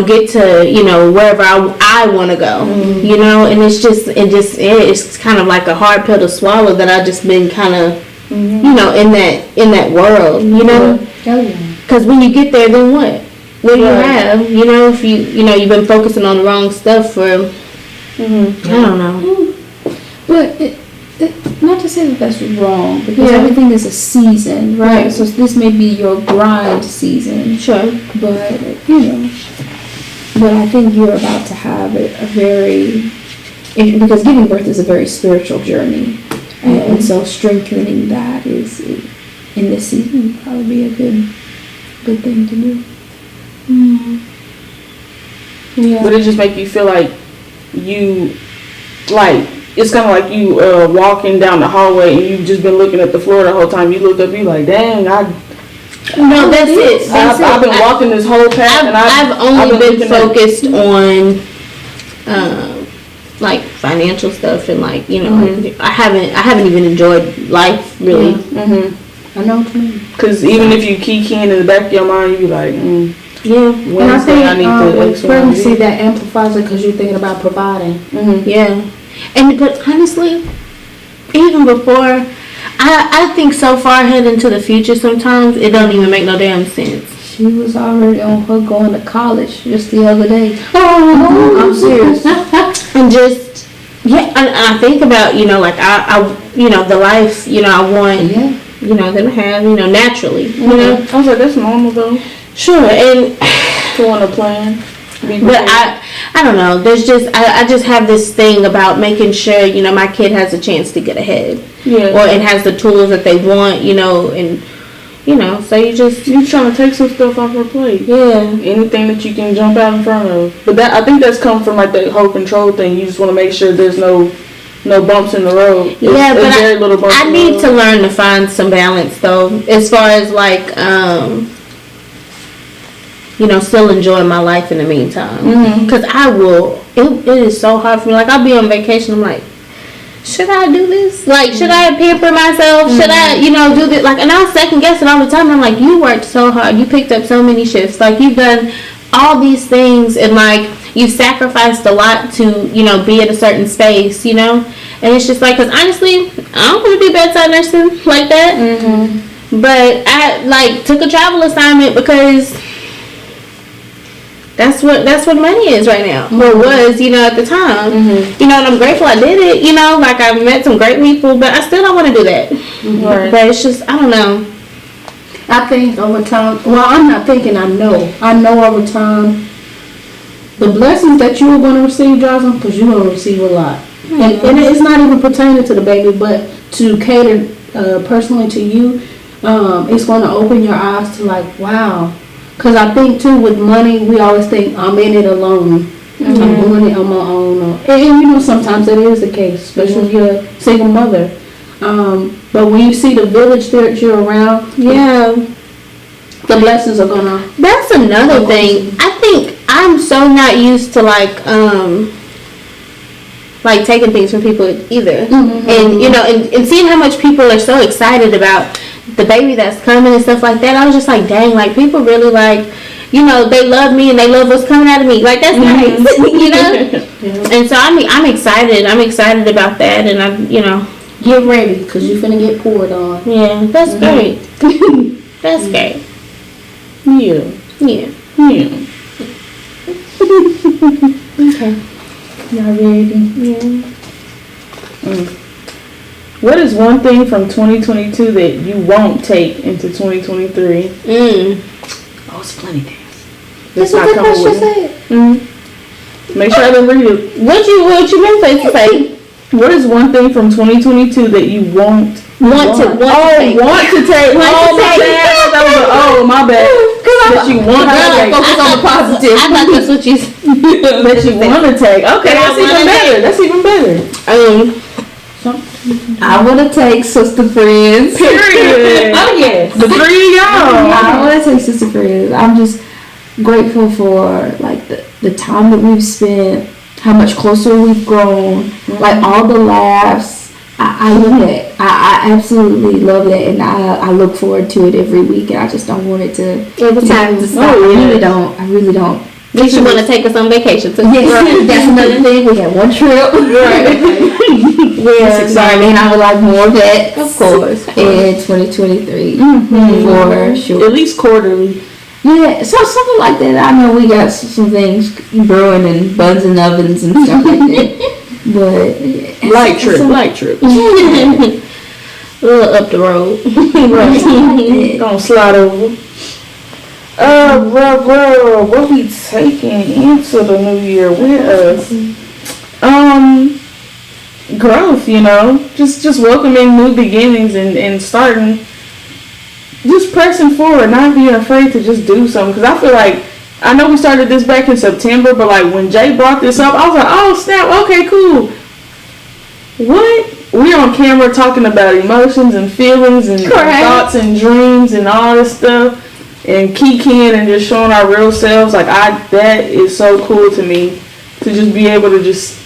get to, you know, wherever I want to go, you know, and it's kind of like a hard pill to swallow that I just been kind of, you know, in that world, you know, because when you get there, then what do you have, you know, if you know, you've been focusing on the wrong stuff for, I don't know. But not to say that that's wrong, because everything is a season, right? So this may be your grind season. Sure. But, you know, but I think you're about to have a very, because giving birth is a very spiritual journey. And so strengthening that is, in this season, would probably be a good thing to do. Yeah. But it just make you feel like you, like, it's kind of like you walking down the hallway and you've just been looking at the floor the whole time. You look up, you like, dang, no, that's it. I've been walking this whole path, and I've only been focused on like financial stuff and like, you know, like, I haven't even enjoyed life really. I know what you mean. Because even if you keep keying in the back of your mind, you be like, yeah. And I think with pregnancy that amplifies it because you're thinking about providing. Yeah. But honestly, even before, I think so far ahead into the future sometimes it don't even make no damn sense. She was already on her going to college just the other day. Oh, I'm serious. And just, yeah, and I think about, you know, like I you know, the life, you know, I want, you know, them to have, you know, naturally, you know. I was like, that's normal though. Sure, and to want to plan. But I don't know. There's just I just have this thing about making sure, you know, my kid has a chance to get ahead. Yeah. Or it has the tools that they want, you know, and you know, so you trying to take some stuff off her plate. Yeah. Anything that you can jump out in front of. But I think that's come from like that whole control thing. You just want to make sure there's no bumps in the road. Yeah, but very little bumps I need to learn to find some balance though, as far as like you know, still enjoying my life in the meantime. Because I will, it is so hard for me. Like, I'll be on vacation, I'm like, should I do this? Like, should I pamper myself? Should I, you know, do this? Like, and I'll second guess it all the time. I'm like, you worked so hard. You picked up so many shifts. Like, you've done all these things, and, like, you've sacrificed a lot to, you know, be in a certain space, you know? And it's just like, because honestly, I don't want to do bedside nursing like that. But I, like, took a travel assignment because that's what money is right now. Or was, you know, at the time. You know, and I'm grateful I did it, you know, like I met some great people, but I still don't want to do that. Right. But it's just, I don't know. I think over time, well, I'm not thinking, I know over time, the blessings that you are going to receive, Jocelyn, because you're going to receive a lot. And it's not even pertaining to the baby, but to cater personally to you, it's going to open your eyes to like, wow. Because I think, too, with money, we always think, I'm in it alone. I'm doing it on my own. And, you know, sometimes that is the case, especially if you're a single mother. But when you see the village that you're around, the blessings are going to... That's another thing. I think I'm so not used to, like taking things from people either. And, you know, and seeing how much people are so excited about the baby that's coming and stuff like that, I was just like, dang, like people really like, you know, they love me and they love what's coming out of me. Like that's nice, you know. And so I'm excited about that, and I, you know, get ready because you're finna get poured on. Yeah, that's great. That's great. Yeah. Okay. Y'all ready? Yeah. What is one thing from 2022 that you won't take into 2023? Oh, it's plenty things. That's what the question said. Make sure I didn't read it. What you meant to say? What is one thing from 2022 that you want to take? Want to take. Oh, my bad. That you want to take. Focus on the positive. I thought that's what you said. That you want to take. Okay, that's even better. I want to take Sister Friends. Period. Oh yes. The three of y'all. I want to take Sister Friends. I'm just grateful for like the time that we've spent, how much closer we've grown, like all the laughs. I love it. I absolutely love it, and I look forward to it every week. And I just don't want it to Every time. to stop. I really don't. You should want to take us on vacation too. Yes, that's another thing. We had one trip. Yes, exciting. I would like more of that, Of course. in 2023 for sure. At least quarterly. Yeah, so something like that. I know we got some things brewing and buns and ovens and stuff like that. But Light trip. A little up the road. Gonna slide over. What we taking into the new year with us? Growth, just welcoming new beginnings and starting, just pressing forward, not being afraid to just do something. Because I feel like, I know we started this back in September, but like when Jay brought this up, I was like, oh snap, okay, cool. What? We're on camera talking about emotions and feelings and thoughts and dreams and all this stuff, and kikiing and just showing our real selves. Like that is so cool to me, to just be able to just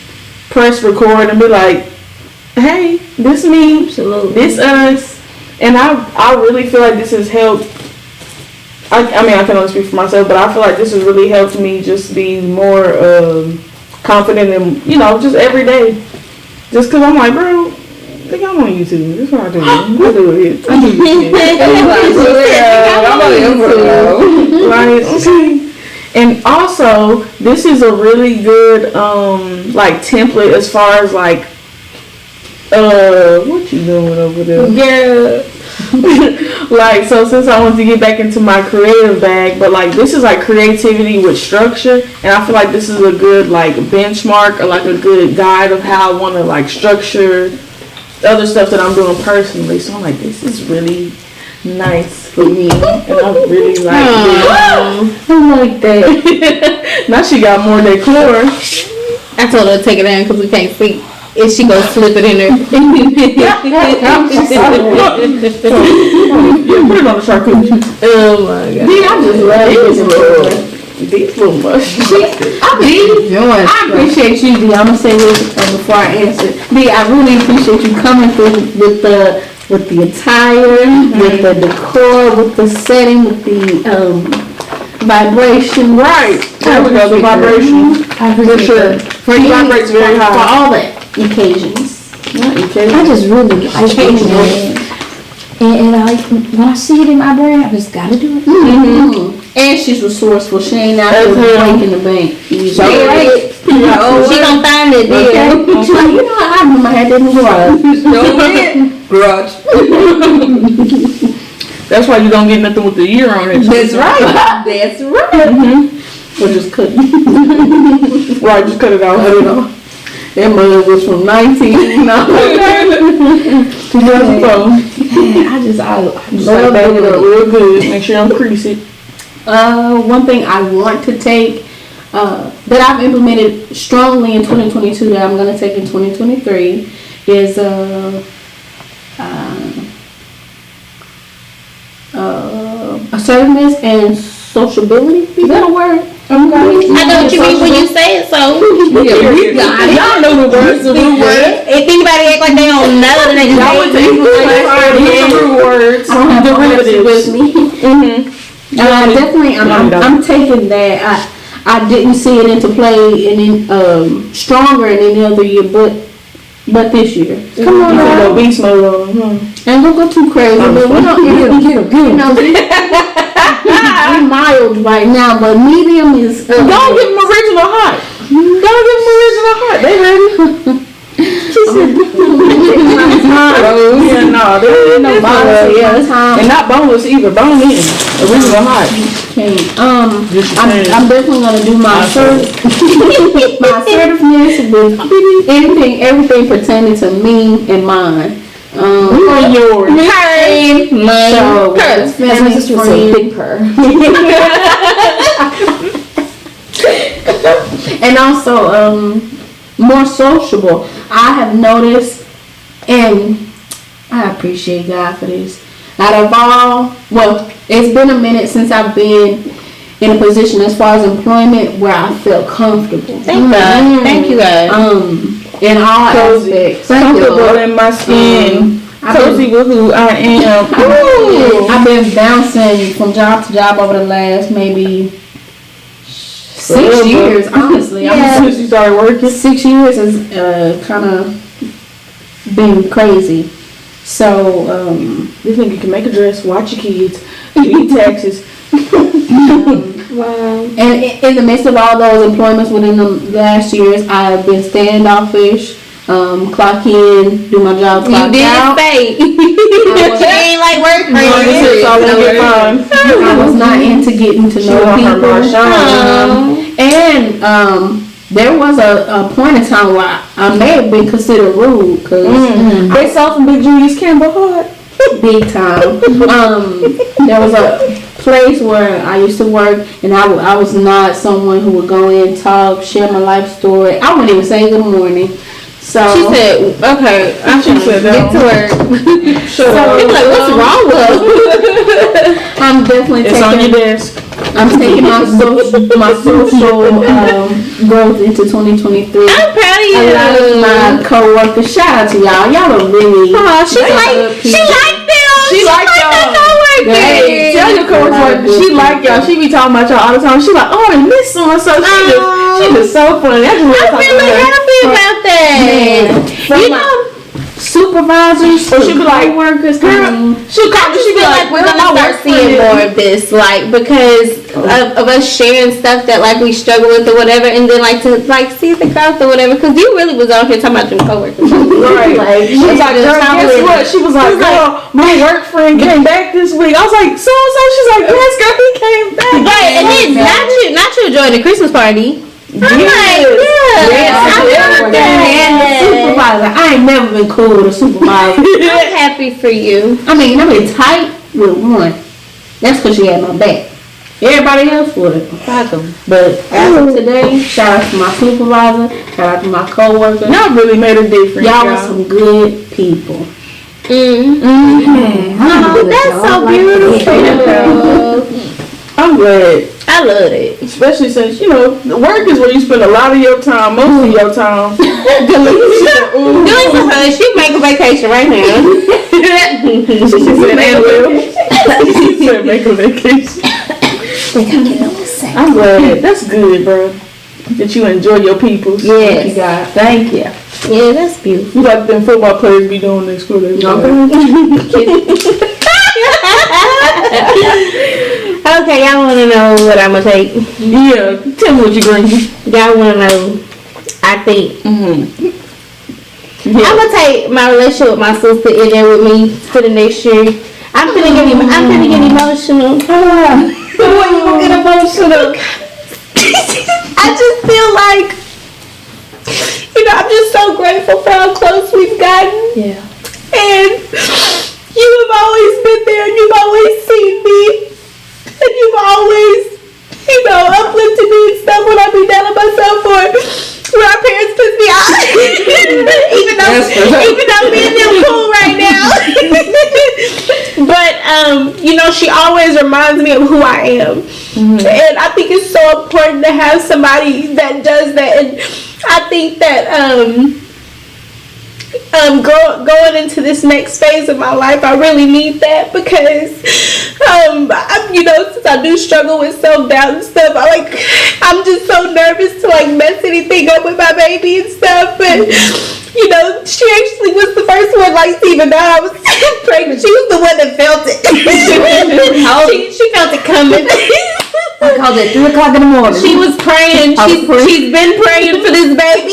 press record and be like, hey, this me, Absolutely. this us. And I really feel like this has helped. I mean, I can only speak for myself, but I feel like this has really helped me just be more confident in, just every day. Just because I'm like, bro, think I'm on YouTube. That's what I do. I do it. And also, this is a really good like template as far as like what you doing over there? Yeah. Like, so since I want to get back into my creative bag, but like this is like creativity with structure, and I feel like this is a good like benchmark or like a good guide of how I want to like structure other stuff that I'm doing personally. So I'm like, this is really nice for me, and I really like it. I like that. Now she got more decor. I told her to take it down because we can't see. And she goes slip it in there. Yeah, put it on the charcuterie. Oh my god. I just love these little mushrooms. I appreciate you, D. I'm gonna say this before I answer. D, I really appreciate you coming through with the attire, with the decor, with the setting, with the vibration. Right. There we go. The vibration. For sure. For you, vibrates very high. For all the occasions. I just really like it. And I like, when I see it in my brain, I just gotta do it. And she's resourceful. She ain't out there breaking the bank. She gonna find it there. She's like, I remember I had that in the garage. That's why you don't get nothing with the year on it. That's right. That's right. Or just cut it. Right, just cut it out. That mug was from 19. I love that it up real good. Make sure you don't crease it. One thing I want to take that I've implemented strongly in 2022 that I'm going to take in 2023 is assertiveness and sociability. Is that a word? I know what you mean when you say it, so. Y'all know the words. If anybody act like they don't know, then they Y'all went to English words. I don't have derivatives with me. Definitely, I'm taking that. I didn't see it into play and stronger in any other year, but this year. Come on, now. Beast mode on. And don't go too crazy. But we don't be mild right now, but medium is. Don't give them original hot. Don't give them original hot. They ready? No, there ain't no boneless. Yeah, and not boneless either. Bone in. Original hot. I'm definitely gonna do my my assertiveness with everything pertaining to me and mine. Yours. Mine. So, family, friends, and also more sociable. I have noticed, and I appreciate God for this. Out of all, well, it's been a minute since I've been in a position as far as employment where I felt comfortable. Thank God. Thank you, God. In all Cozy. aspects. Comfortable in my skin. Cozy with who I am. I've been bouncing from job to job over the last maybe 6 years, honestly. Since you started working. 6 years has kind of been crazy. So, you think you can make a dress, watch your kids, you eat taxes. Wow. And in the midst of all those employments within the last years, I've been standoffish, clock in, do my job, clock out. You did say. She ain't like work for I was not into getting to know people. And there was a point in time where I may have been considered rude because they saw from Big Julius Campbell hard. Big time. There was a place where I used to work, and I was not someone who would go in, talk, share my life story. I wouldn't even say good morning. So she said, "Okay, I'm trying to get to work." Sure. So people like, "What's wrong with her?" I'm definitely it's on your desk. I'm taking my social growth into 2023. I'm proud of you. A lot of my coworkers, shout out to y'all. Y'all are really. Oh, she like them. She like y'all. Tell your coworkers she like y'all. She be talking about y'all all the time. She like, oh, I miss so and so. She was so funny. I'm really happy about that. You know. Supervisors, or she'll be like, workers, girl, she'll be like, we're gonna start seeing more of this, like, because of us sharing stuff that like we struggle with or whatever, and then like to like see the growth or whatever, because you really was out here talking about your coworkers. Right. Like, she was like, girl, guess what? She was like, girl, my work friend came back this week. I was like, so and so. She's like, yes, girl, he came back. Right, and then not you enjoying the Christmas party. I'm like, and the supervisor. I ain't never been cool with a supervisor. I'm happy for you. I mean, I've been tight with one. That's because she had my back. Everybody else would. But as of today, shout out to my supervisor, shout out to my coworkers. Y'all really made a difference. Y'all are some good people. Oh, that's so beautiful. I'm glad. I love it. Especially since, you know, work is where you spend a lot of your time, most of your time. Doing something. She make a vacation right now. She said, and will. She said, make a vacation. I'm glad. That's good, bro. That you enjoy your people. Yes. Thank you, God. Thank you. Yeah, that's beautiful. You like them football players be doing next school day. Okay, y'all want to know what I'm going to take? Yeah, tell me what you're drinking. Y'all want to know, I think. I'm going to take my relationship with my sister in there with me for the next year. I'm finna get emotional. Why you going to get emotional? I just feel like, you know, I'm just so grateful for how close we've gotten. Yeah. And you have always been there, and you've always seen me. And you've always, you know, uplifted me and stuff when I be down on myself or when our parents piss me off. even though me and them cool right now. But, you know, she always reminds me of who I am. And I think it's so important to have somebody that does that. And I think that, going into this next phase of my life, I really need that because, you know, since I do struggle with self-doubt and stuff, I'm just so nervous to like mess anything up with my baby and stuff. But you know, she actually was the first one, like even though I was pregnant, she was the one that felt it. she felt it coming. I called it 3 o'clock in the morning. She was praying. She's been praying for this baby.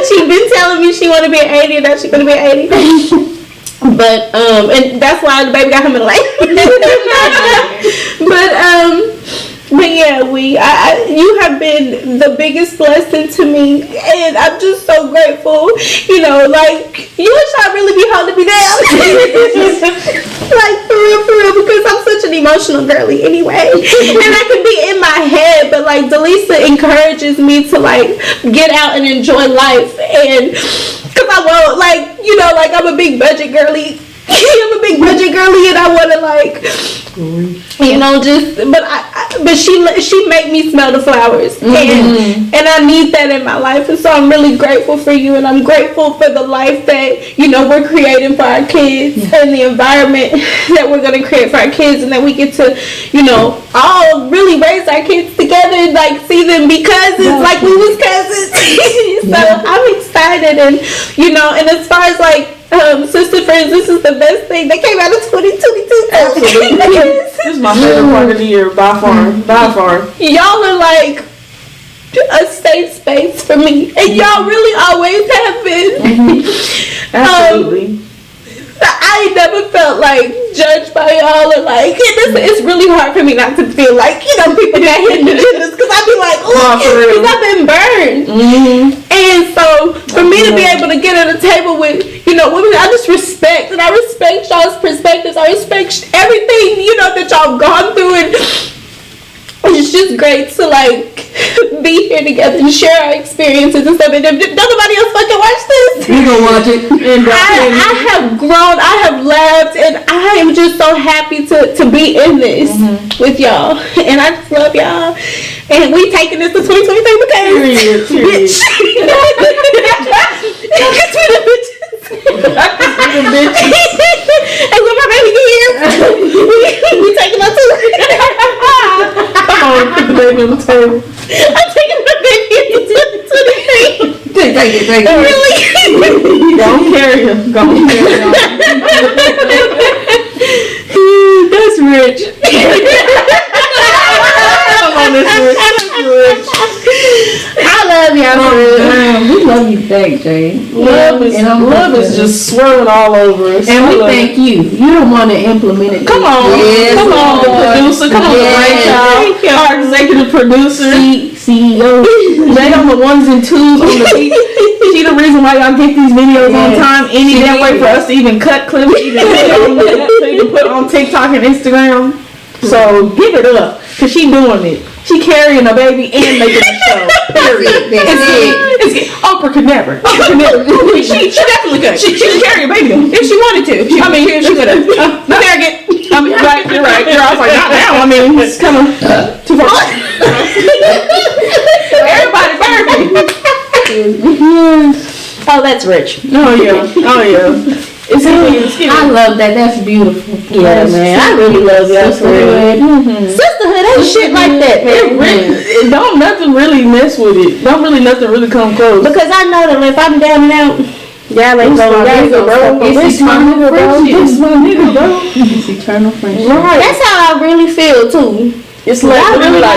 She's been telling me she want to be an 80 and now she's going to be an 80. But and that's why the baby got him in late. But yeah, you have been the biggest blessing to me, and I'm just so grateful. You know, like you wish I really be holding me down, like for real, because I'm such an emotional girly anyway, and I can be in my head, but like Delisa encourages me to like get out and enjoy life, and because I won't, like, you know, like I'm a big budget girly. I'm a big budget girly, and I want to like, you know, just. But she made me smell the flowers, and I need that in my life, and so I'm really grateful for you, and I'm grateful for the life that, you know, we're creating for our kids, and the environment that we're gonna create for our kids, and that we get to, you know, all really raise our kids together, and like see them be cousins, like we was cousins. So I'm excited, and you know, and as far as like. Sister Friends, this is the best thing that came out of 2022. Absolutely. This is my favorite part of the year, by far. Y'all are like a safe space for me, and y'all really always have been. Absolutely. I never felt like judged by y'all, or like, it's really hard for me not to feel like, you know, people got hidden agendas, because I be like, oh, because I've been burned. And so for me to be able to get at a table with, you know, women, I just respect, and I respect y'all's perspectives. I respect everything, you know, that y'all gone through, and it's just great to like be here together and share our experiences and stuff. And if nobody else fucking watch this, you gonna watch it. I have grown, I have laughed, and I am just so happy to be in this with y'all. And I just love y'all. And we taking this to 2023 because bitch. Because we the bitches. And when my baby get here, we taking her too. Put the baby on the table. I'm taking my baby to the thing. Take it. Really? Don't carry him. That's rich. Come on, this rich. I love y'all. We love you back, Jay. Love is just swirling all over us. And we thank you. You don't want to implement it. Come on, the producer. Come on, the brainchild. Our executive producer. CEO. They on the ones and twos on the beat. She the reason why y'all get these videos on time. Any damn way for us to even cut clips, even put on TikTok and Instagram. So give it up, cause she doing it. She carrying a baby and making a show. Period. It's Oprah could never. She definitely could. She could carry a baby if she wanted to. She could have. Arrogant. Right. You're right. I was like, not now. I mean, it's kind of too far. Everybody burning. Oh, that's rich. Oh yeah. It's I love that. That's beautiful. Yeah, man. I really love y'all. Sisterhood ain't shit like that, man. Don't nothing really mess with it. Don't really nothing really come close. Because I know that if I'm down and out, y'all ain't gonna bro. It's eternal friendship. It's my nigga, bro. It's eternal friendship. Right. That's how I really feel too. It's like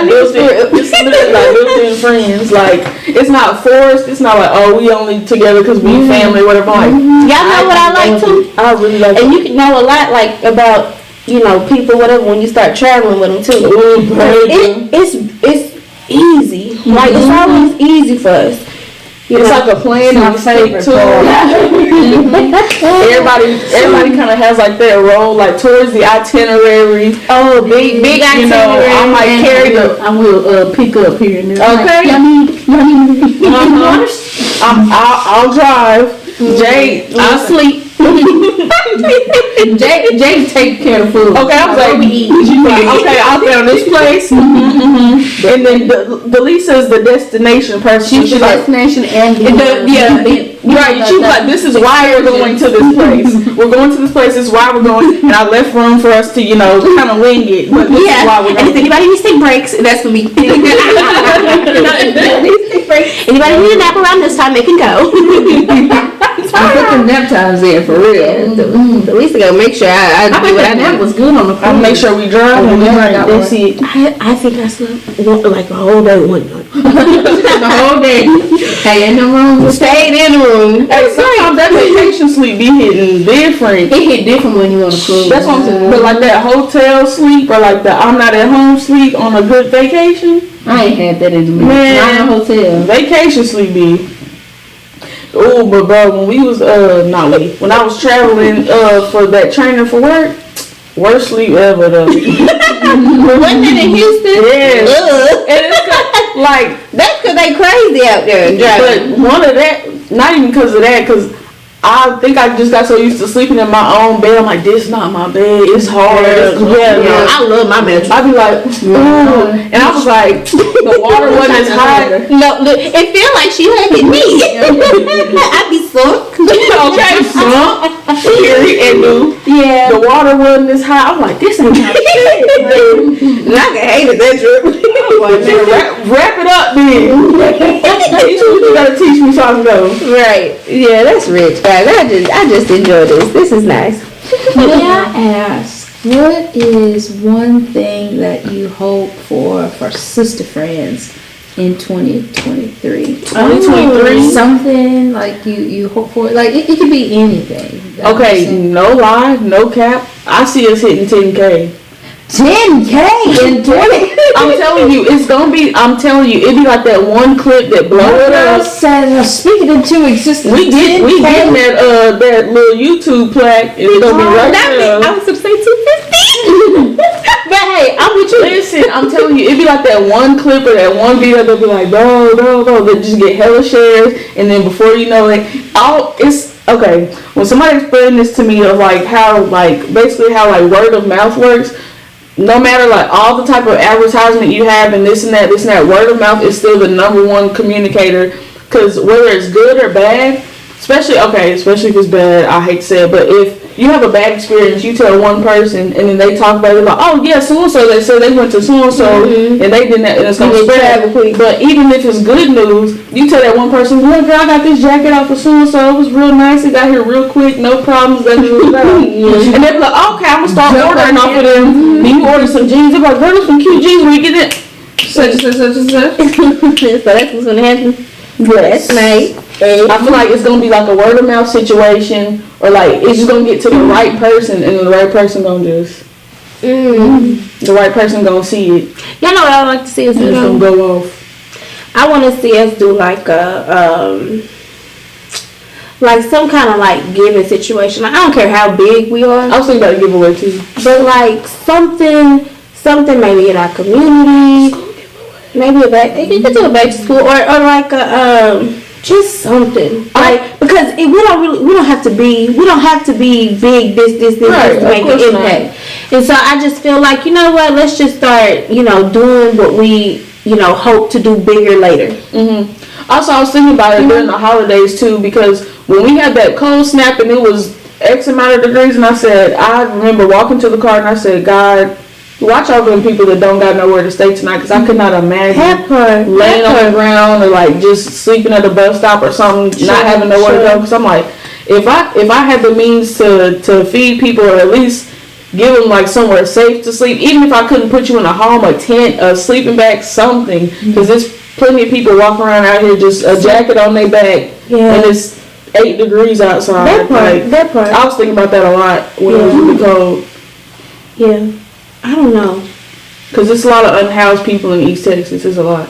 built-in friends. Like, it's not forced. It's not like, oh, we only together because we family, whatever. Like, y'all know what I like too? I really like and you can know a lot, like, about, you know, people, whatever, when you start traveling with them too. Ooh, it's easy. Like, it's always easy for us. It's like a plan and stick to Everybody kind of has like their role, like towards the itinerary. Oh, big itinerary. You know, I might carry the. I will pick up here and there. Okay. I'll drive. Jay, I'll sleep. Jay take care of food. Okay, I'm like, okay, I'll stay on this place. And then Delisa is the destination person. She's the destination and right. She's like, this is why we're going to this place. We're going to this place. This is why we're going. And I left room for us to, you know, kind of wing it. But this is why we're going. And if anybody needs to take breaks, that's for me. Anybody need a nap around this time, they can go. I put them nap times in for real. At least I gotta make sure I do what I that do. was good on the cruise. I make sure we drive and we drink. That's it. I think I slept like a whole day one night. The whole day. Hey, ain't no wrong with that. Stayed in the room. Hey, sometimes that vacation sleep be hitting different. It hit different when you on a cruise. That's what I'm saying. But like that hotel sleep or like the I'm not at home sleep on a good vacation. I ain't had that in the Man. Not in a hotel. Vacation sleep be. Oh, but bro, when we was when I was traveling for that training for work, worst sleep ever though. Wasn't it in Houston? Yes. Ugh. And it's like That's because they crazy out there driving. but one of that, not even because of that, because I think I just got so used to sleeping in my own bed. I'm like, this not my bed. It's hard. Yeah, I love my mattress. I'd be like, ooh. And I was like, the water wasn't as hot. No, look, it feel like she hugging me. I be sunk. Okay, son. Period. And Yeah. the water wasn't as hot. I'm like, this ain't my shit. And I can hate it that trip. I'm like, man, wrap it up then. Teach me what you gotta teach me so I can go. Right. Yeah, that's rich, guys. I just enjoy this. This is nice. May I ask, what is one thing that you hope for sister friends in 2023? 2023? Something like you hope for, like it could be anything. Okay, no lie, no cap. I see us hitting 10K. 10K in 20. I'm telling you, it's gonna be. I'm telling you, it'd be like that one clip that blew it up. Said, speaking into existence. We getting that little YouTube plaque. It's gonna be right there. I was gonna say 250. But hey, I'm with you. Listen, I'm telling you, it'd be like that one clip or that one video that'll be like, bro, that just get hella shares, and then before you know it, it's okay. When somebody explained this to me of like how basically how word of mouth works. No matter like all the type of advertisement you have and this and that, word of mouth is still the number one communicator. Because whether it's good or bad, especially if it's bad, I hate to say it, but if you have a bad experience, you tell one person and then they talk about it like, oh yeah, so and so they said they went to so and so and they did that and it's gonna spread. But even if it's good news, you tell that one person, look girl, I got this jacket off of so and so, it was real nice, it got here real quick, no problems, and they're like, okay, I'm gonna start ordering off of them. Then you order some jeans, they're like, girl, some cute jeans, where you get it? Such. So that's what's gonna happen. Yes. That's nice. I feel like it's gonna be like a word of mouth situation, or like it's just gonna get to the right person, and the right person gonna just the right person gonna see it. Y'all know what I would like to see us do? It's gonna go off. I want to see us do like a like some kind of like giving situation. Like, I don't care how big we are. I was thinking about a giveaway too, but like something maybe in our community. Maybe you could do a back to school or like a just something like because we don't have to be big this right, to make an impact. And so I just feel like, you know what, let's just start doing what we hope to do bigger later. Also, I was thinking about it during the holidays too, because when we had that cold snap and it was X amount of degrees, and I remember walking to the car and I said, God, watch out for them people that don't got nowhere to stay tonight, because I could not imagine laying on the ground or like just sleeping at a bus stop or something, not having nowhere to go. Because I'm like, if I had the means to feed people or at least give them like somewhere safe to sleep, even if I couldn't put you in a home, a tent, a sleeping bag, something, because there's plenty of people walking around out here just a jacket on their back, and it's 8 degrees outside. That part. I was thinking about that a lot when it was really cold. Yeah. I don't know. Because there's a lot of unhoused people in East Texas. There's a lot.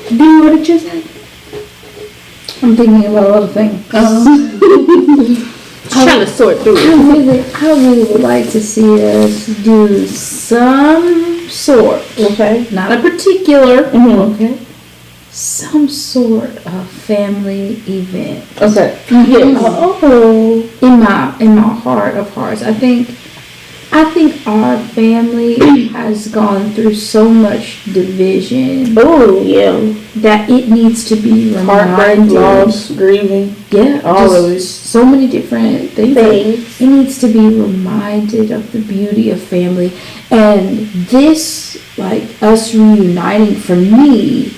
Do you know what you said? I'm thinking about other things. Trying to sort through it. I really would like to see us do some sort. Okay. Not a particular. Okay. Some sort of family event. Okay. Yes. In my heart of hearts, I think our family has gone through so much division. Oh yeah. That it needs to be heartbreak, reminded. loss, grieving. Yeah. All of it. So many different things. It needs to be reminded of the beauty of family. And this, like us reuniting, for me,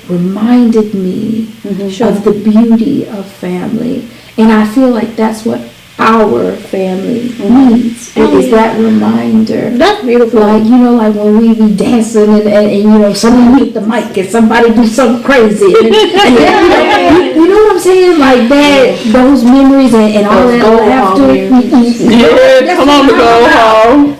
reminded me of the beauty of family. And I feel like that's what our family needs. Is that reminder. That's beautiful. Like, like when we be dancing and somebody hit the mic and somebody do something crazy. You know what I'm saying? Like that, those memories and all that laughter. Yeah, come on, go home.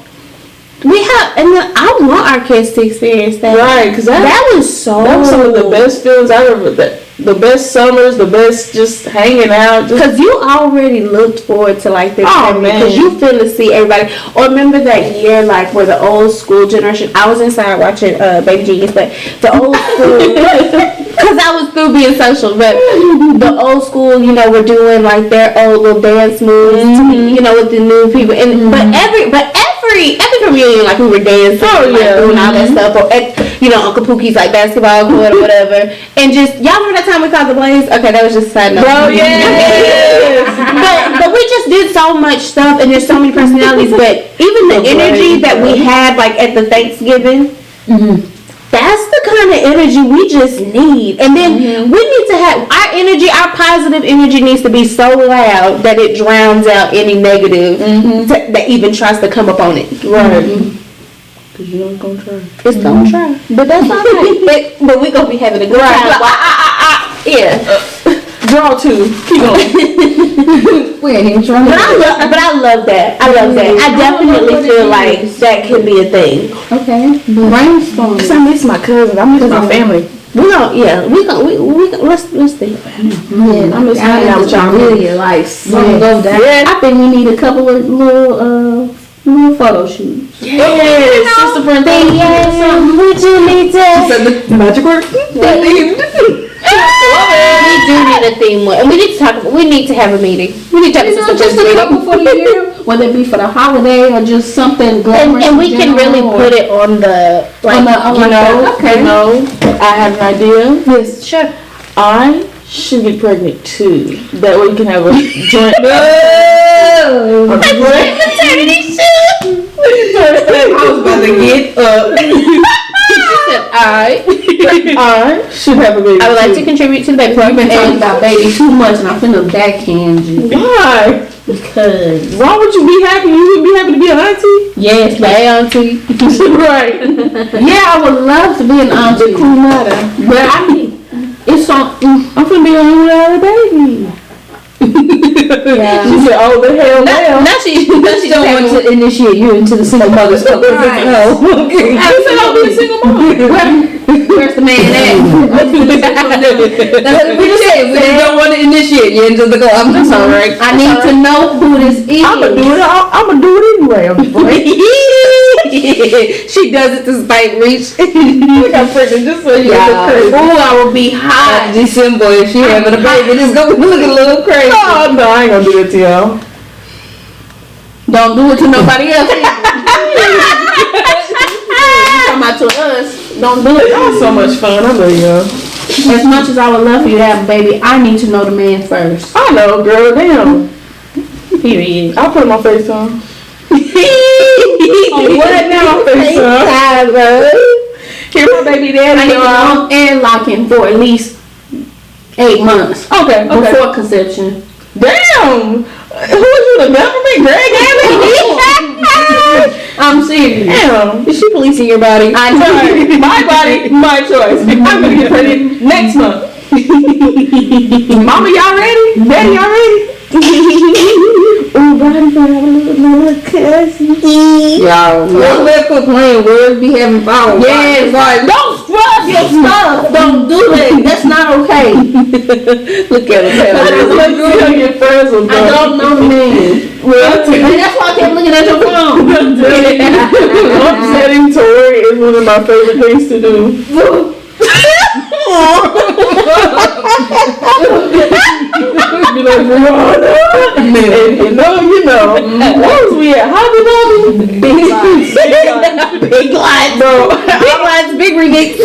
We have, and I want our kids to experience that. Right, because that was some of the best feelings I ever. The best summers, the best just hanging out. Because you already looked forward to like this. Oh man. Because you feel to see everybody. Or remember that year, like where the old school generation. I was inside watching Baby Genius, but the old school. Because I was through being social, but the old school, were doing like their old little dance moves, with the new people. And but every reunion, like we were dancing, doing all that stuff, or at, Uncle Pookie's like basketball court or whatever, and just y'all remember that time we caught the Blaze? Okay, that was just a side note. Bro, yes. but we just did so much stuff, and there's so many personalities. But even the energy that we had, like at the Thanksgiving. That's the kind of energy we just need. And then we need to have our energy, our positive energy needs to be so loud that it drowns out any negative that even tries to come up on it. Right. Because you know it's going to try. It's going to try. But that's all right. but we're going to be having a good time. Yeah. Draw two. Keep going. We ain't even trying to. But I love that. I definitely feel like that could be a thing. Okay. Brainstorm. Because I miss my cousins. I miss my family. Let's think about it. Yeah, I'm just hanging out with y'all. Really, like some go down. Yeah. I think we need a couple of little photo shoots. Yeah, sister friend thing. Would you need to? The magic word. We do need a theme one, and we need to talk. We need to have a meeting. We need to have Just a couple for the year, whether it be for the holiday or just something glamorous. and we can really put it on the Okay. I have an idea. Yes, sure. I should get pregnant too. That way you can have a joint. maternity shoot. I was about to get up. I should have a baby. I would like to contribute to the baby. You've been talking about baby too much, and I'm finna backhand you. Why? Because why would you be happy? You wouldn't be happy to be an auntie? yes, my auntie. Right. Yeah, I would love to be an auntie. Cool matter. But I mean, it's on. I'm finna be on without a baby. Yeah. She said, "Oh, the hell no!" Now she don't want to initiate you into the single mother's club. Right. No. Okay. I said I'll be a single mom. Where's the man at? We just say we just don't want to initiate you into the club. That's all right. I need to know who this is. I'ma do it. I'ma do it anyway. I'm afraid. She does it to spite reach. I got pregnant just so you look crazy. Oh, I would be hot. December, if she having a baby, it's gonna look a little crazy. Oh no, I ain't gonna do it to y'all. Don't do it to nobody else. Come out to us. Don't do it. That was so much fun. I love y'all. As much as I would love for you to have a baby, I need to know the man first. I know, girl. Damn. Period. I'll put my face on. What now? FaceTime, bro. Here's my baby daddy. I need to know and lock in for at least 8 months Okay. before conception. Damn. Who is you, the government? Greg I'm serious. Damn. Is she policing your body? I know. My body, my choice. I'm gonna get pregnant next month. Mama, y'all ready? Daddy, y'all ready? Ooh, body got a little cousin. Y'all let quit playing words, be having fun. Yes, like, don't scrub your stuff. Don't do that. That's not okay. Look at her. I don't know the man. And that's why I kept looking at your phone. Upsetting Tori is one of my favorite things to do. Be like, and you know. Where was we at? Hobby Lobby? Big Lots. Bro. Big Lots, Big Riggins.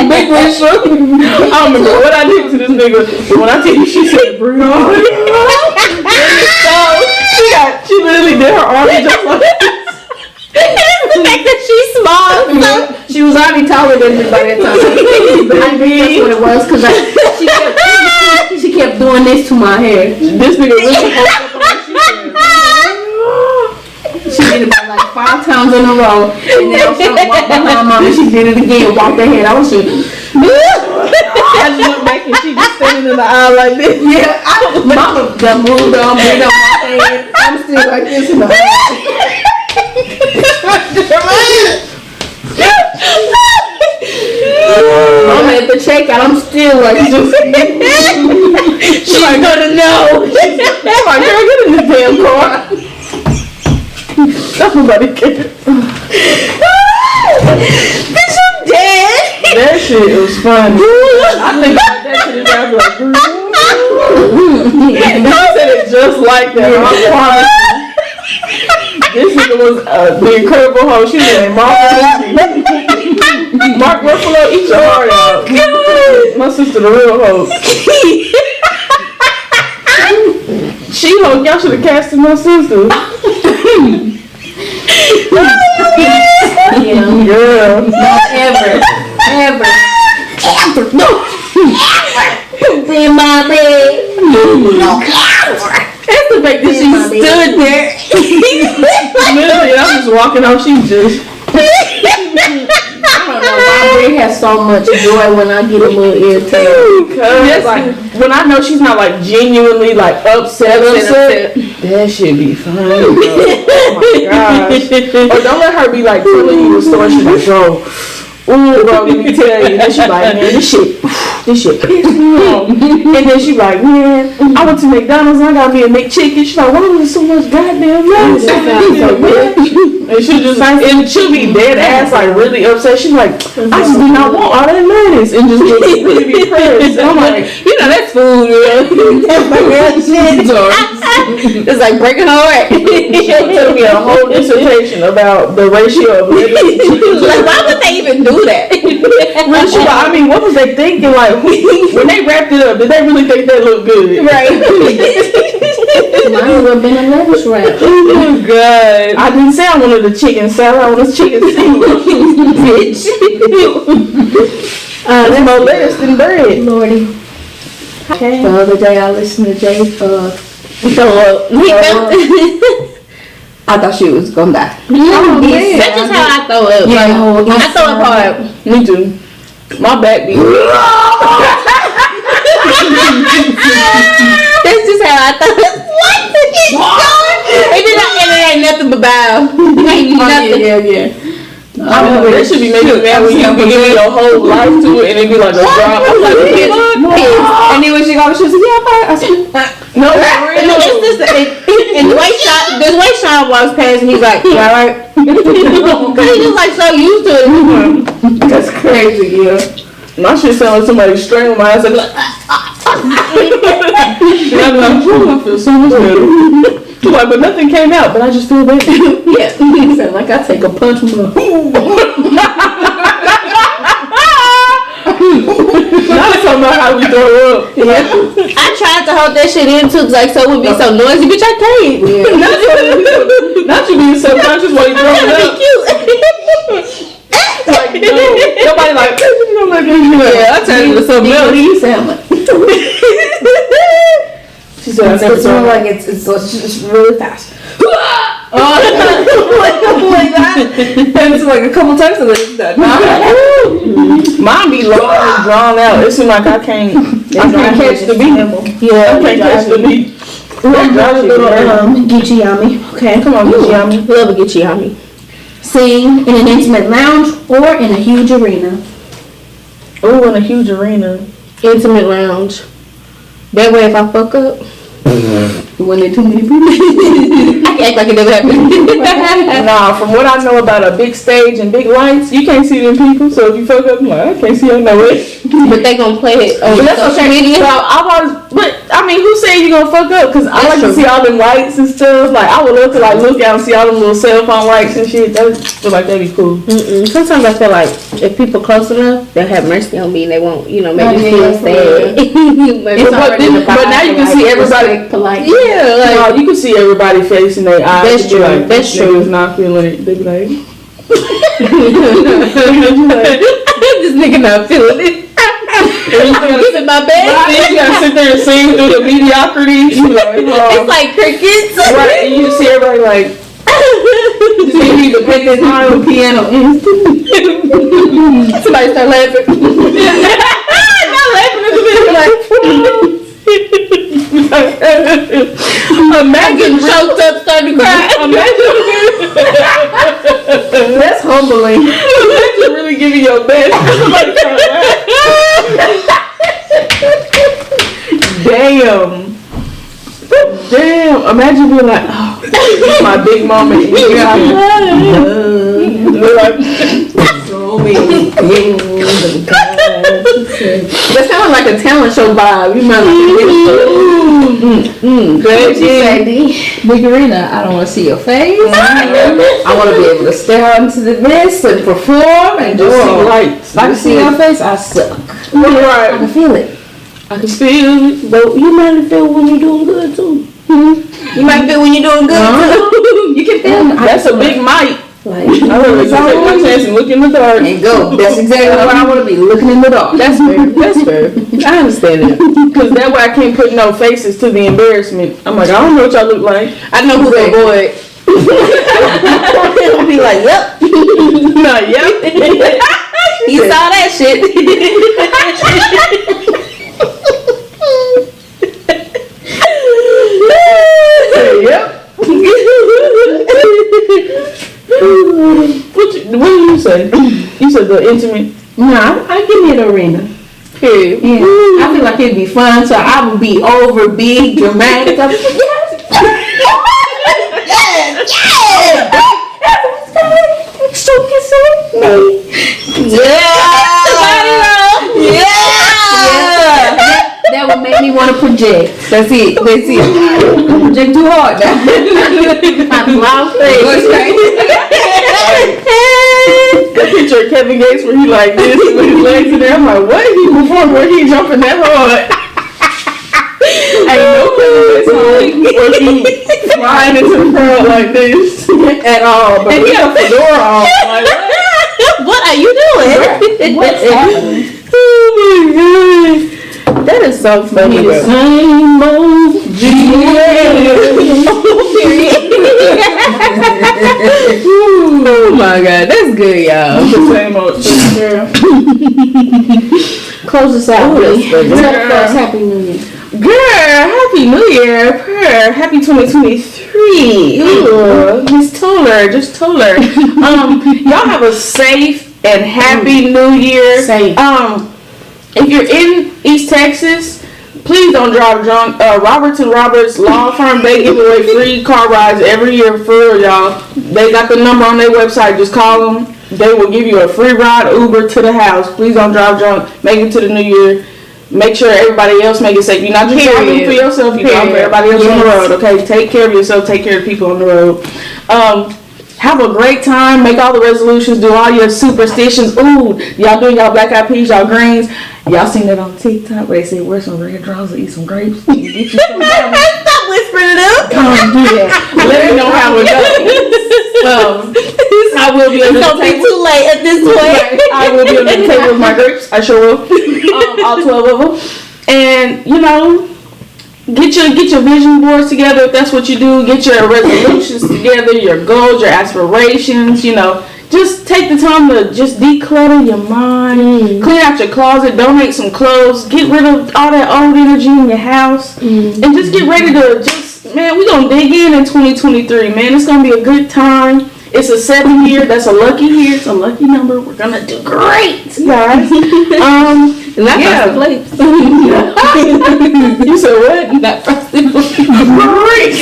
Big Risha. I don't remember what I did to this nigga, but when I tell you, she said, Bruno. She literally did her arm just like The fact that she's small. She was already taller than me by that time. I think that's what it was, because she kept doing this to my hair. This nigga really holds up on her She did it about like 5 times in a row. And then I was trying to walk behind mom and she did it again, walked her head. I was just, I just look back and she just standing in the aisle like this. yeah, mama got moved on, made up my head. I'm still like this in the aisle. I'm at the checkout, I'm still like this. She's like, gonna know. She's like, girl, get in the damn car. Nobody cares. Bitch, I'm dead. That shit was funny. I think about that shit and I'd be like, and he said it just like that. This nigga was the Incredible Hulk. She was named Mark Ruffalo, eat your heart out. My sister, the real Hulk. She Hulk, y'all should have casted my sister. Yeah, Girl. ever. No. In my bed. No. That's the fact that she stood there. Literally, I'm just walking off. She just. I don't know. My brain has so much joy when I get a little irritated. Cause like when I know she's not like genuinely like upset, that should be fun. Oh my gosh. Or don't let her be like telling you the story. She's like, ooh, bro, let me tell you. And then she like, man, this shit pissed me off. And then she like, man, I went to McDonald's and I got me a McChicken. She's like, why was there so much goddamn lettuce? And she'll be dead ass, like really upset. She's like, I just do not want all that lettuce, and just really be pressed. And I'm like, You know, that's food, yeah. It's like breaking her heart. she'll tell me a whole dissertation about the ratio of lettuce and chicken. Like, why would they even do that? When she like, I mean, what was they thinking? Like, when they wrapped it up, did they really think that looked good? Right. Mine would have been a lettuce wrap. Oh God! I didn't say I wanted a chicken salad. I wanted chicken sandwich. Bitch. That's more lettuce than bread. Lordy. Okay. The other day I listened to Jay I thought she was gonna die. That's just how I throw up. Yeah, Like, I throw up hard. Me too. My back be. That's just how I throw up. What? It ain't nothing but bow. It ain't nothing. Yeah. That should be making me mad when you be giving your whole life to it and it be like a drop. I'm like, And then when she got she was like, yeah, I said, no, And the way Sean walks past and he's like, you alright? Because he's just like so used to it. that's crazy, yeah. My shit sound like somebody strangling my ass. Like, and I'm like, I feel so much better. Like, but nothing came out, but I just feel better. yeah. He said, like, I take a punch from her. Now it's talking about how we throw up. Yeah. I tried to hold that shit in too, like so it would be so noisy, bitch. I can't. Yeah. Not you being subconscious while you throwing That'd be up. cute. Like, no, nobody like, Yeah, I turned into something What else. do you sound like? She said, I never It's saw more that. like it's just really fast. Like that. And it's like a couple times and then it's done. Mine be long and drawn out. It seems like I can't catch the beat. Yeah, I can't catch the beat. Geechee Yami. Okay, Come on, Miss Yummy. Love a Gucci on me. Sing in an intimate lounge or in a huge arena. Oh, in a huge arena. Intimate lounge. That way, if I fuck up, When there too many people. I can act like it never happened. Nah, from what I know about a big stage and big lights, you can't see them people. So if you fuck up, I'm like, I can't see them no way. But they gonna play it on But that's social okay. media. So I've always, but I mean, who said you gonna fuck up? Cause I like to see all them lights and stuff. Like I would love to like look out and see all them little cell phone lights and shit. That feel like that'd be cool. Sometimes I feel like if people close enough, they'll have mercy on me and they won't, make me feel sad. But now you can see everybody. Polite. Yeah, like No, you can see everybody facing their eyes. That's and be true. Like, That's this true. nigga's not feeling it. They be like. not feeling it. You gotta sit in my bed. Right, you gotta sit there and sing through the mediocrity. It's like crickets. Right, and you see everybody like. Just need to pick this on the piano. Somebody start laughing. Not laughing at the video like. Imagine choked up, starting to cry. That's humbling. Imagine really giving your best. Somebody start laughing. Damn. Imagine being like, oh, this is my big moment. So many things. That sounds like a talent show vibe. You might like Big Arena, I don't want to see your face. I want to be able to stare out into the mist and perform and Just just see lights. If I can see your face, I suck. I Right. can feel it. I can feel it. But you might feel when you're doing good too. You might feel when you're doing good too. You can feel it. That's a big mic. Like, I really take my chance and look in the dark. and go. That's exactly where I want to be, looking in the dark. That's fair. That's fair. I understand that. Because that way I can't put no faces to the embarrassment. I'm like, I don't know what y'all look like. I know who to avoid. He'll be like, yep. No, yep. You saw that shit. Yep. What did you say? You said the intimate. Nah, I give me an arena. Period. Yeah. I feel like it'd be fun, so I would be over big, dramatic. That would make me want to project. That's it. Project too hard now. The picture of Kevin Gates where he like this with his legs in there. I'm like, what? He performed where he jumping that hard. Ain't no Kevin Gates where he flying into the crowd like this at all. But he got a fedora on. Like, What are you doing? What's happening? oh my god. That is so funny. The same old Oh my god, that's good, y'all. The same old girl. Close us out, please. Girl. Tell us Happy New Year. Girl, Happy New Year. Happy 2023. Ooh, Miss Toller, just Toller. Y'all have a safe and happy New Year. Safe. If you're in East Texas, please don't drive drunk. Roberts and Roberts Law Firm, they give away free car rides every year for y'all. They got the number on their website. Just call them. They will give you a free ride Uber to the house. Please don't drive drunk. Make it to the New Year. Make sure everybody else make it safe. You're not just driving for yourself. You're driving for everybody else on the road. Okay, take care of yourself. Take care of the people on the road. Have a great time. Make all the resolutions. Do all your superstitions. Ooh, y'all doing y'all black eyed peas, y'all greens. Y'all seen that on TikTok where they say wear some red drawers and eat some grapes. Get you some Stop whispering it up. Come do that. Let me know how it goes. I will be under the Don't be table. too late at this point. I will be under the table with my grapes. I sure will. All 12 of them. And you know, get your vision boards together if that's what you do. Get your resolutions together, your goals, your aspirations. You know, just take the time to just declutter your mind, clean out your closet, donate some clothes, get rid of all that old energy in your house, and just get ready to man, we gonna dig in 2023, man. It's gonna be a good time. It's a 7 year. That's a lucky year. It's a lucky number. We're gonna do great, guys. Not frosted flakes. You said what? Not frosted flakes. Great.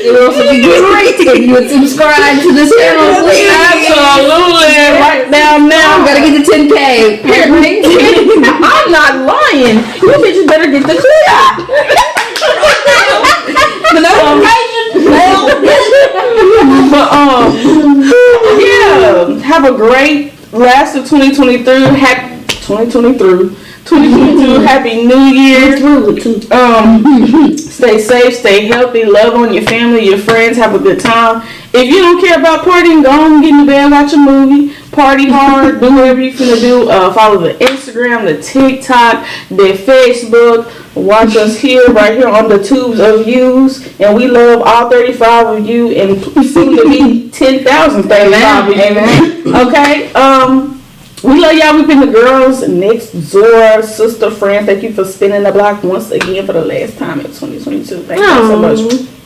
It would also be great if you would subscribe to this channel. Absolutely. Right down now. I'm gonna get the 10K. I'm not lying. You bitches better get the clip. The notification bell. But yeah. Have a great last of 2023. Happy 2022. Happy New Year. Stay safe, stay healthy, love on your family, your friends, have a good time. If you don't care about partying, go home, get in the bed, watch a movie. Party hard, do whatever you finna do. Follow the Instagram, the TikTok, the Facebook. Watch us here, right here on the tubes of views. And we love all 35 of you and soon to be 10,000 35 of you. Okay? We love y'all. We've been the girls next door, sister, friend. Thank you for spinning the block once again for the last time in 2022. Thank you so much.